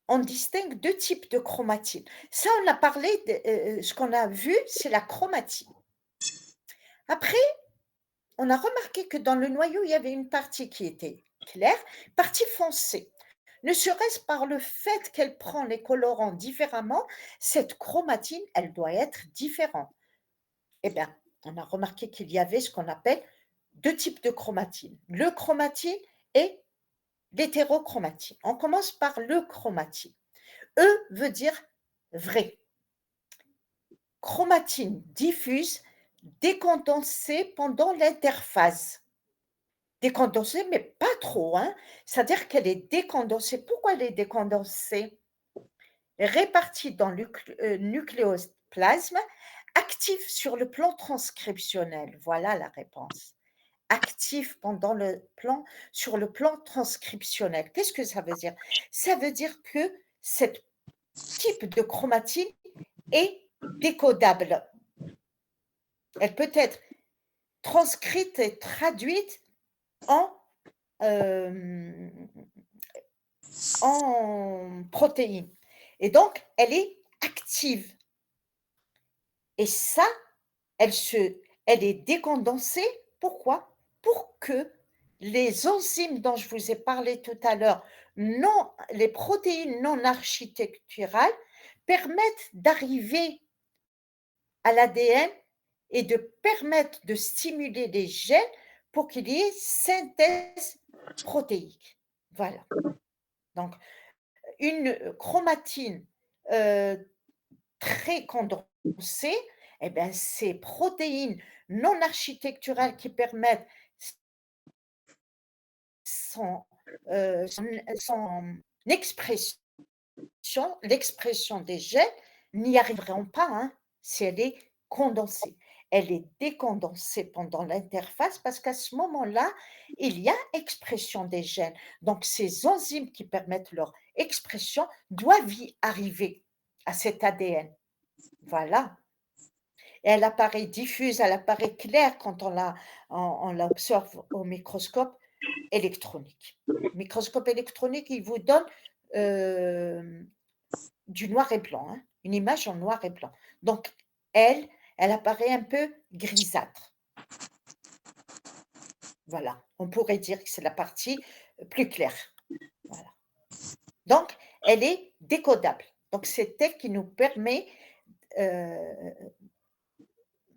on distingue 2 types de chromatine. Ça, on a parlé de, ce qu'on a vu, c'est la chromatine. Après, on a remarqué que dans le noyau, il y avait une partie qui était claire, partie foncée. Ne serait-ce par le fait qu'elle prend les colorants différemment, cette chromatine, elle doit être différente. Eh bien, on a remarqué qu'il y avait ce qu'on appelle 2 types de chromatine. Le chromatine et l'hétérochromatine. On commence par le chromatine. E veut dire vrai. Chromatine diffuse, décondensée pendant l'interphase. Décondensée, mais pas trop, hein. C'est-à-dire qu'elle est décondensée. Pourquoi elle est décondensée? Répartie dans le nucléoplasme, active sur le plan transcriptionnel. Voilà la réponse. Active sur le plan transcriptionnel. Qu'est-ce que ça veut dire? Ça veut dire que ce type de chromatine est décodable. Elle peut être transcrite et traduite en, hem, en protéines et donc elle est active et ça, elle se elle est décondensée. Pourquoi? Pour que les enzymes dont je vous ai parlé tout à l'heure, les protéines non architecturales permettent d'arriver à l'ADN et de permettre de stimuler les gènes pour qu'il y ait synthèse protéique. Voilà. Donc, une chromatine très condensée, eh bien, ces protéines non architecturales qui permettent son, son expression, l'expression des gènes, n'y arriveront pas hein, si elle est condensée. Elle est décondensée pendant l'interface parce qu'à ce moment-là, il y a expression des gènes. Donc, ces enzymes qui permettent leur expression doivent y arriver à cet ADN. Voilà. Et elle apparaît diffuse, elle apparaît claire quand on l'observe au microscope électronique. Le microscope électronique, il vous donne du noir et blanc, hein, une image en noir et blanc. Donc, elle apparaît un peu grisâtre. Voilà, on pourrait dire que c'est la partie plus claire. Voilà. Donc, elle est décodable. Donc, c'est elle qui nous permet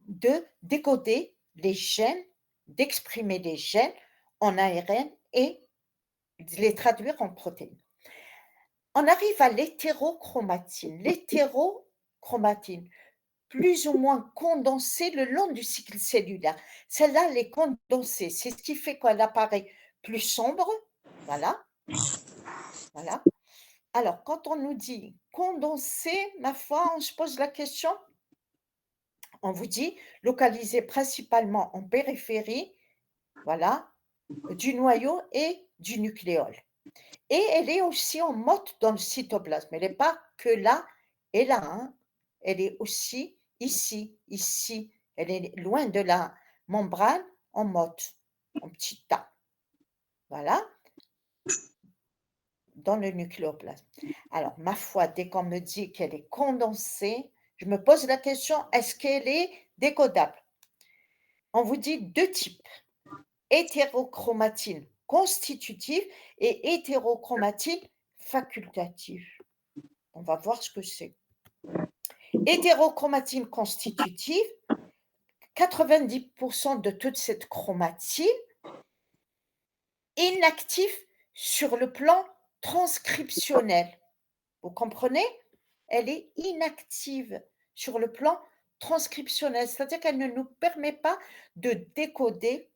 de décoder les gènes, d'exprimer les gènes en ARN et de les traduire en protéines. On arrive à l'hétérochromatine. L'hétérochromatine, plus ou moins condensée le long du cycle cellulaire. Celle-là, elle est condensée. C'est ce qui fait qu'elle apparaît plus sombre. Voilà, voilà. Alors, quand on nous dit condensée, ma foi, on se pose la question, on vous dit localisée principalement en périphérie, voilà, du noyau et du nucléole. Et elle est aussi en motte dans le cytoplasme. Elle n'est pas que là et là, hein. Elle est aussi ici, elle est loin de la membrane en motte, en petits tas. Voilà, dans le nucléoplasme. Alors, ma foi, dès qu'on me dit qu'elle est condensée, je me pose la question, est-ce qu'elle est décodable? On vous dit 2 types, hétérochromatine constitutive et hétérochromatine facultative. On va voir ce que c'est. Hétérochromatine constitutive, 90 de toute cette chromatine inactive sur le plan transcriptionnel. Vous comprenez? Elle est inactive sur le plan transcriptionnel, c'est-à-dire qu'elle ne nous permet pas de décoder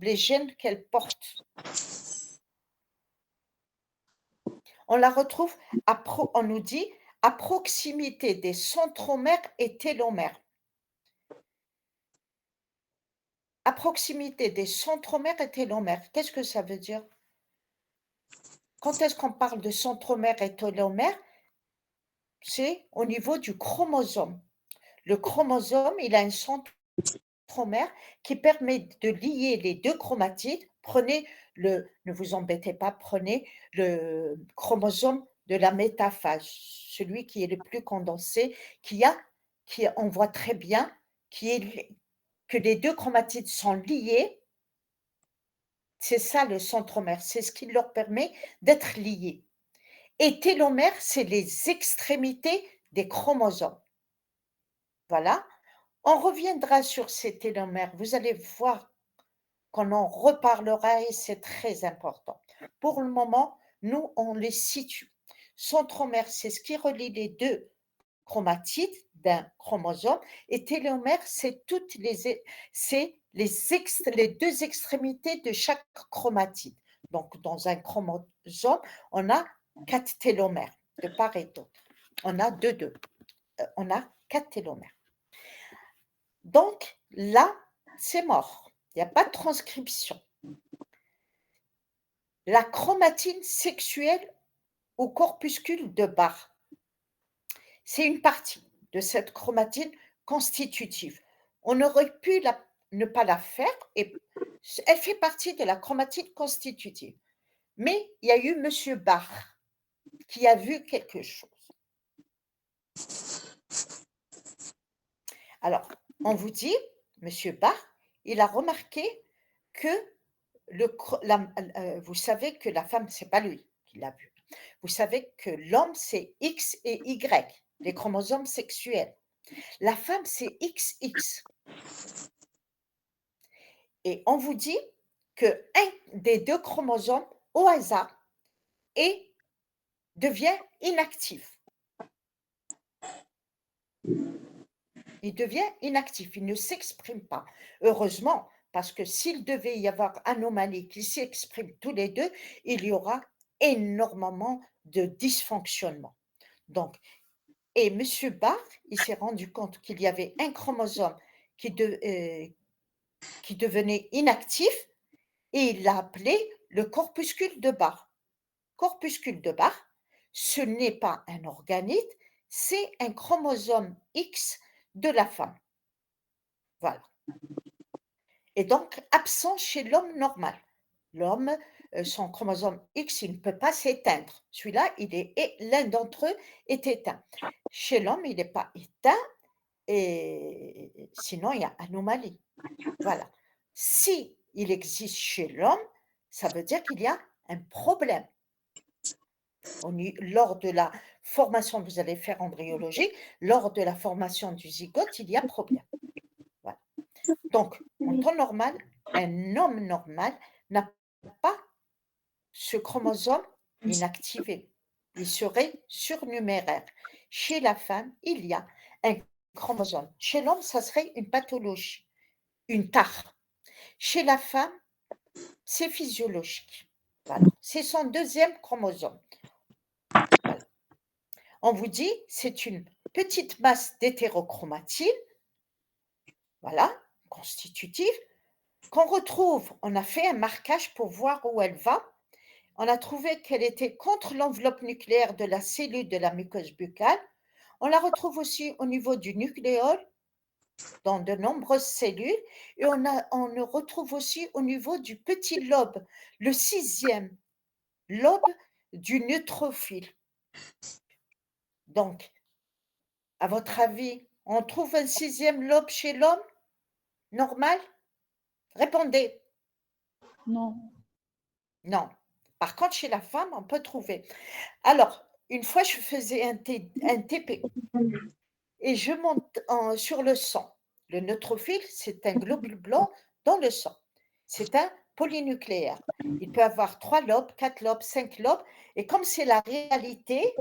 les gènes qu'elle porte. On la retrouve on nous dit à proximité des centromères et télomères. À proximité des centromères et télomères, qu'est-ce que ça veut dire? Quand est-ce qu'on parle de centromères et télomères? C'est au niveau du chromosome. Le chromosome, il a un centromère qui permet de lier les 2 chromatides. Ne vous embêtez pas, prenez le chromosome de la métaphase, celui qui est le plus condensé, on voit très bien que les 2 chromatides sont liés. C'est ça le centromère, c'est ce qui leur permet d'être liés. Et télomère, c'est les extrémités des chromosomes. Voilà. On reviendra sur ces télomères. Vous allez voir qu'on en reparlera et c'est très important. Pour le moment, nous, on les situe. Centromère, c'est ce qui relie les 2 chromatides d'un chromosome et télomère, c'est les 2 extrémités de chaque chromatide. Donc, dans un chromosome, on a 4 télomères de part et d'autre. On a on a 4 télomères. Donc là, c'est mort. Il n'y a pas de transcription. La chromatine sexuelle ou corpuscule de Barr, c'est une partie de cette chromatine constitutive. On aurait pu ne pas la faire et elle fait partie de la chromatine constitutive. Mais il y a eu monsieur Barr qui a vu quelque chose. Alors, on vous dit, monsieur Barr, il a remarqué que vous savez que la femme, c'est pas lui qui l'a vu. Vous savez que l'homme, c'est X et Y, les chromosomes sexuels. La femme, c'est XX. Et on vous dit qu'un des 2 chromosomes, au hasard, devient inactif. Il devient inactif, il ne s'exprime pas. Heureusement, parce que s'il devait y avoir anomalie qui s'expriment tous les 2, il y aura énormément de dysfonctionnement. Donc, et monsieur Barr, il s'est rendu compte qu'il y avait un chromosome qui devenait inactif et il l'a appelé le corpuscule de Barr. Corpuscule de Barr, ce n'est pas un organite, c'est un chromosome X de la femme. Voilà. Et donc absent chez l'homme normal. L'homme, son chromosome X, il ne peut pas s'éteindre. Celui-là, l'un d'entre eux est éteint. Chez l'homme, il n'est pas éteint et sinon il y a anomalie. Voilà. Si il existe chez l'homme, ça veut dire qu'il y a un problème. Lors de la formation que vous allez faire en embryologie, lors de la formation du zygote, il y a problème. Voilà. Donc, en temps normal, un homme normal n'a pas ce chromosome inactivé. Il serait surnuméraire. Chez la femme, il y a un chromosome. Chez l'homme, ça serait une pathologie, une tare. Chez la femme, c'est physiologique. Voilà. C'est son 2e chromosome. Voilà. On vous dit, c'est une petite masse d'hétérochromatine, voilà, constitutive, qu'on retrouve. On a fait un marquage pour voir où elle va. On a trouvé qu'elle était contre l'enveloppe nucléaire de la cellule de la muqueuse buccale. On la retrouve aussi au niveau du nucléole dans de nombreuses cellules et on le retrouve aussi au niveau du petit lobe, le sixième lobe du neutrophile. Donc, à votre avis, on trouve un sixième lobe chez l'homme normal? Répondez. Non. Non. Par contre, chez la femme, on peut trouver. Alors, une fois, je faisais un TP et je monte sur le sang. Le neutrophile, c'est un globule blanc dans le sang. C'est un polynucléaire. Il peut avoir 3 lobes, 4 lobes, 5 lobes. Et comme c'est la réalité,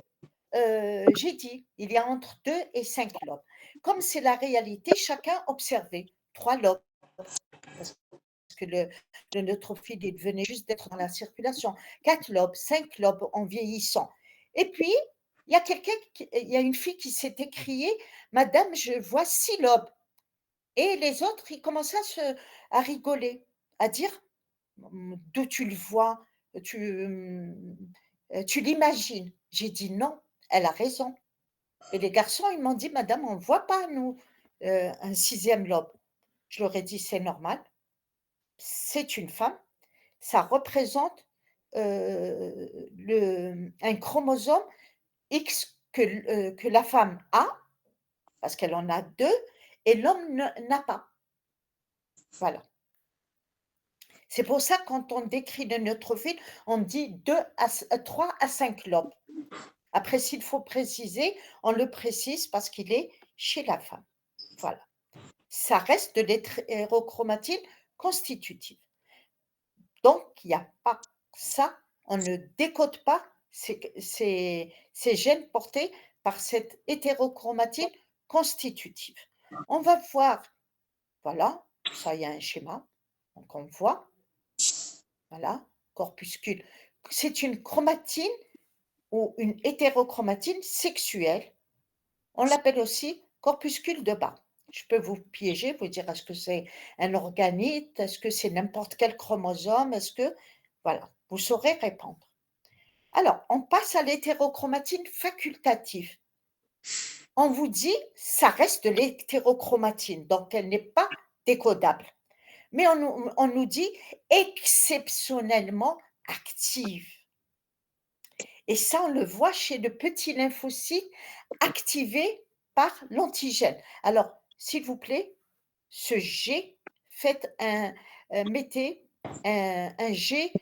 j'ai dit, il y a entre 2 et 5 lobes. Comme c'est la réalité, chacun observait 3 lobes. Parce que le neutrophile, il venait juste d'être dans la circulation. 4 lobes, 5 lobes en vieillissant. Et puis, il y a une fille qui s'est écriée: «Madame, je vois 6 lobes» et les autres, ils commençaient à rigoler, à dire: «D'où tu le vois? Tu, tu l'imagines?» J'ai dit: «Non, elle a raison» et les garçons, ils m'ont dit: «Madame, on ne voit pas nous, un sixième lobe». Je leur ai dit: «C'est normal, c'est une femme, ça représente, un chromosome X que la femme a, parce qu'elle en a 2 et l'homme n'a pas. Voilà. C'est pour ça quand on décrit le neutrophile, on dit 3 à 5 lobes. Après s'il faut préciser, on le précise parce qu'il est chez la femme. Voilà. Ça reste de l'hétérochromatine constitutive. Donc il y a pas ça, on ne décode pas ces gènes portés par cette hétérochromatine constitutive. On va voir, voilà, ça il y a un schéma, donc on voit, voilà, corpuscule. C'est une chromatine ou une hétérochromatine sexuelle. On l'appelle aussi corpuscule de bas. Je peux vous piéger, vous dire: «Est-ce que c'est un organite? Est-ce que c'est n'importe quel chromosome? Est-ce que» voilà, vous saurez répondre. Alors, on passe à l'hétérochromatine facultative. On vous dit: «Ça reste de l'hétérochromatine, donc elle n'est pas décodable». Mais on nous dit: «Exceptionnellement active» et ça, on le voit chez le petit lymphocyte activé par l'antigène. Alors, s'il vous plaît, ce G, faites mettez un G,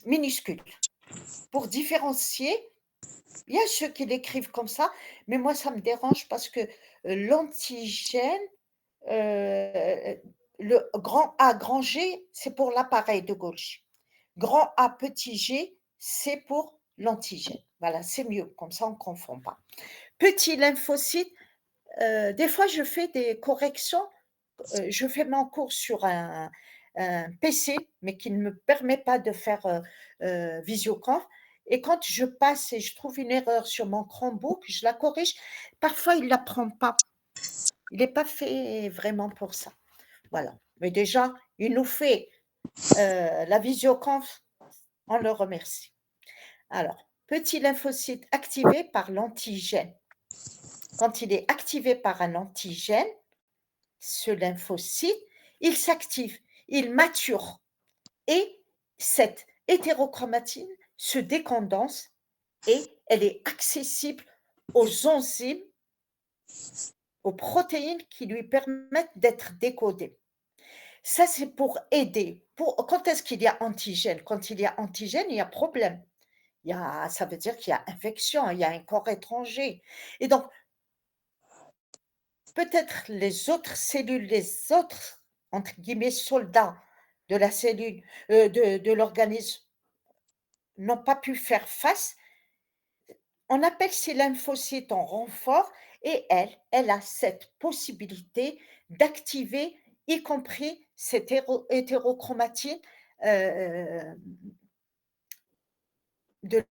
minuscule pour différencier. Il y a ceux qui l'écrivent comme ça, mais moi ça me dérange parce que, l'antigène, le grand A, grand G, c'est pour l'appareil de Golgi. Grand A, petit g, c'est pour l'antigène. Voilà, c'est mieux, comme ça on ne confond pas. Petit lymphocyte, des fois je fais des corrections, je fais mon cours sur un PC, mais qui ne me permet pas de faire, visioconf et quand je passe et je trouve une erreur sur mon Chromebook, je la corrige. Parfois il ne la prend pas. Il n'est pas fait vraiment pour ça. Voilà, mais déjà, il nous fait, la visioconf, on le remercie. Alors, petit lymphocyte activé par l'antigène. Quand il est activé par un antigène, ce lymphocyte, il s'active, il mature et cette hétérochromatine se décondense et elle est accessible aux enzymes, aux protéines qui lui permettent d'être décodées. Ça, c'est pour aider. Quand est-ce qu'il y a antigène? Quand il y a antigène, il y a problème. Ça veut dire qu'il y a infection, il y a un corps étranger et donc peut-être les autres cellules, les autres, entre guillemets, «soldats» de la cellule, de l'organisme n'ont pas pu faire face. On appelle ces lymphocytes en renfort et elle a cette possibilité d'activer, y compris cette hétérochromatine, heu, de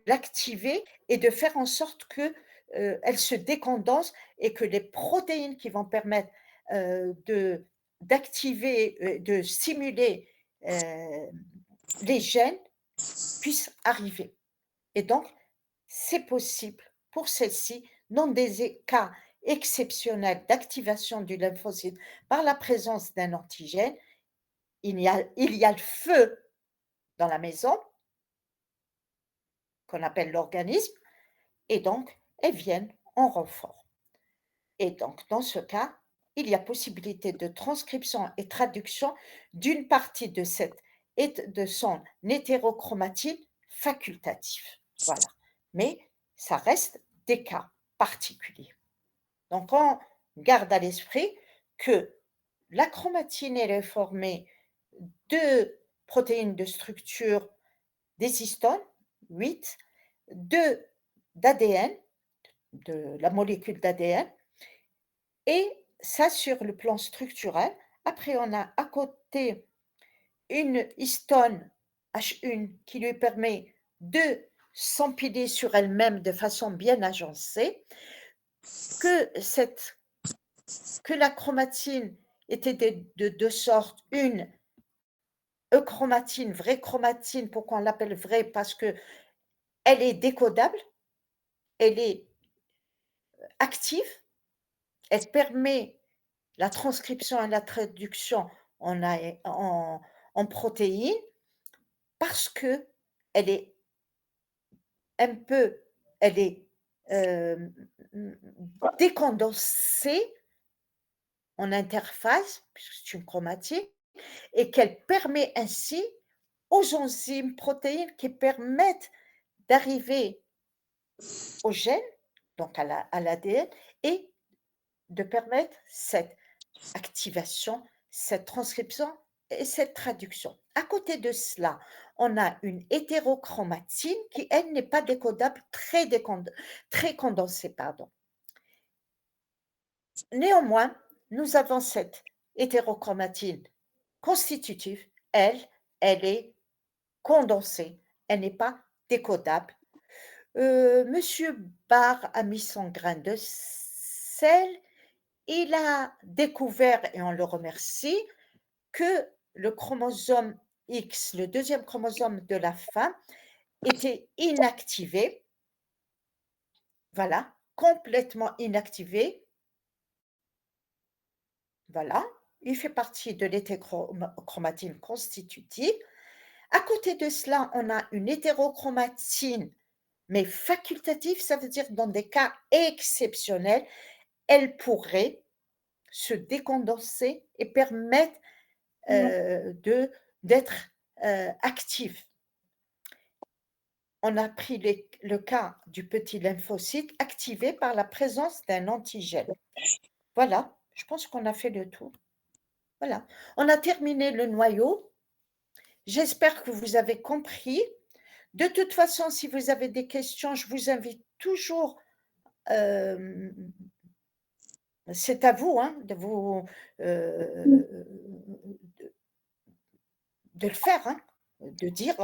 l'activer et de faire en sorte que, elle se décondense et que les protéines qui vont permettre, d'activer, de stimuler, heu, les gènes puissent arriver et donc c'est possible pour celle-ci dans des cas exceptionnel d'activation du lymphocyte par la présence d'un antigène, il y a le feu dans la maison, qu'on appelle l'organisme, et donc elles viennent en renfort. Et donc, dans ce cas, il y a possibilité de transcription et traduction d'une partie de de son hétérochromatine facultative. Voilà. Mais ça reste des cas particuliers. Donc, on garde à l'esprit que la chromatine, elle est formée de protéines de structure des histones, 8, d'ADN, de la molécule d'ADN, et ça sur le plan structurel. Après, on a à côté une histone H1 qui lui permet de s'empiler sur elle-même de façon bien agencée, que la chromatine était de deux sortes, une euchromatine, vraie chromatine. Pourquoi on l'appelle vraie? Parce que elle est décodable, elle est active, elle permet la transcription et la traduction en, en protéines, parce que elle est un peu, elle est décondensée en interface, puisque c'est une chromatine, et qu'elle permet ainsi aux enzymes protéines qui permettent d'arriver au gène, donc à l'ADN, et de permettre cette activation, cette transcription et cette traduction. À côté de cela, on a une hétérochromatine qui, elle, n'est pas décodable, très condensée, pardon. Néanmoins, nous avons cette hétérochromatine constitutive, elle est condensée, elle n'est pas décodable. Monsieur Barr a mis son grain de sel. Il a découvert, et on le remercie, que le chromosome X, le deuxième chromosome de la femme, était inactivé. Voilà, complètement inactivé. Voilà, il fait partie de l'hétérochromatine constitutive. À côté de cela, on a une hétérochromatine, mais facultative, ça veut dire dans des cas exceptionnels, elle pourrait se décondenser et permettre d'être active. On a pris le cas du petit lymphocyte activé par la présence d'un antigène. Voilà, je pense qu'on a fait le tour. Voilà, on a terminé le noyau. J'espère que vous avez compris. De toute façon, si vous avez des questions, je vous invite toujours, c'est à vous, hein, de le faire, hein, de dire,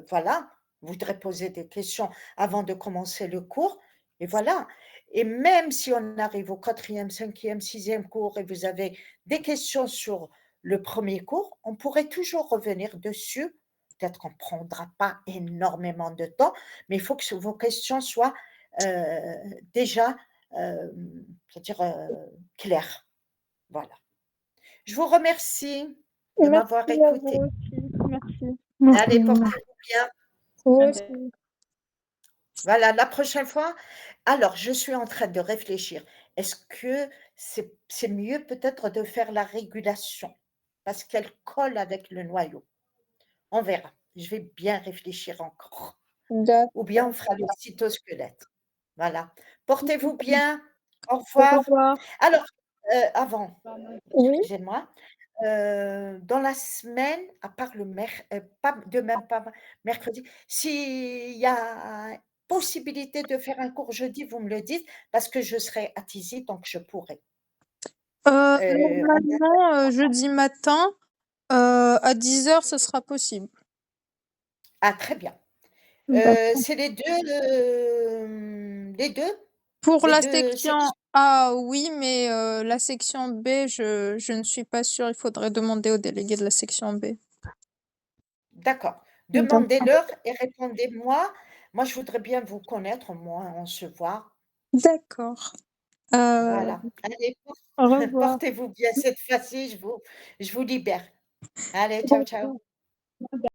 voilà, vous voudrez poser des questions avant de commencer le cours, et voilà. Et même si on arrive au 4e, 5e, 6e cours et vous avez des questions sur le premier cours, on pourrait toujours revenir dessus. Peut-être qu'on ne prendra pas énormément de temps, mais il faut que vos questions soient déjà, c'est-à-dire claires. Voilà. Je vous remercie de m'avoir Merci à écouté. vous aussi. Merci. Allez, portez-vous bien. Vous Ok. aussi. Voilà, la prochaine fois, alors je suis en train de réfléchir. Est-ce que c'est mieux peut-être de faire la régulation? Parce qu'elle colle avec le noyau. On verra. Je vais bien réfléchir encore. Ou bien on D'accord. fera le cytosquelette. Voilà. Portez-vous bien. Au Au revoir. revoir. Alors, avant, Oui. excusez-moi, dans la semaine, à part pas demain, pas mercredi, s'il y a possibilité de faire un cours jeudi, vous me le dites, parce que je serai à Tizi, donc je pourrai. On Normalement, jeudi matin, à 10 heures, ce sera possible. ah très bien. D'accord. C'est les 2? Pour Les la 2 section sections? A, oui, mais la section B, je ne suis pas sûre. Il faudrait demander au délégué de la section B. D'accord. D'accord. Demandez-leur et répondez-moi. Moi, je voudrais bien vous connaître, au moins on se voit. D'accord. Voilà. Allez, Au revoir. portez-vous bien cette fois-ci, je vous libère. Allez, Au ciao, ciao. revoir.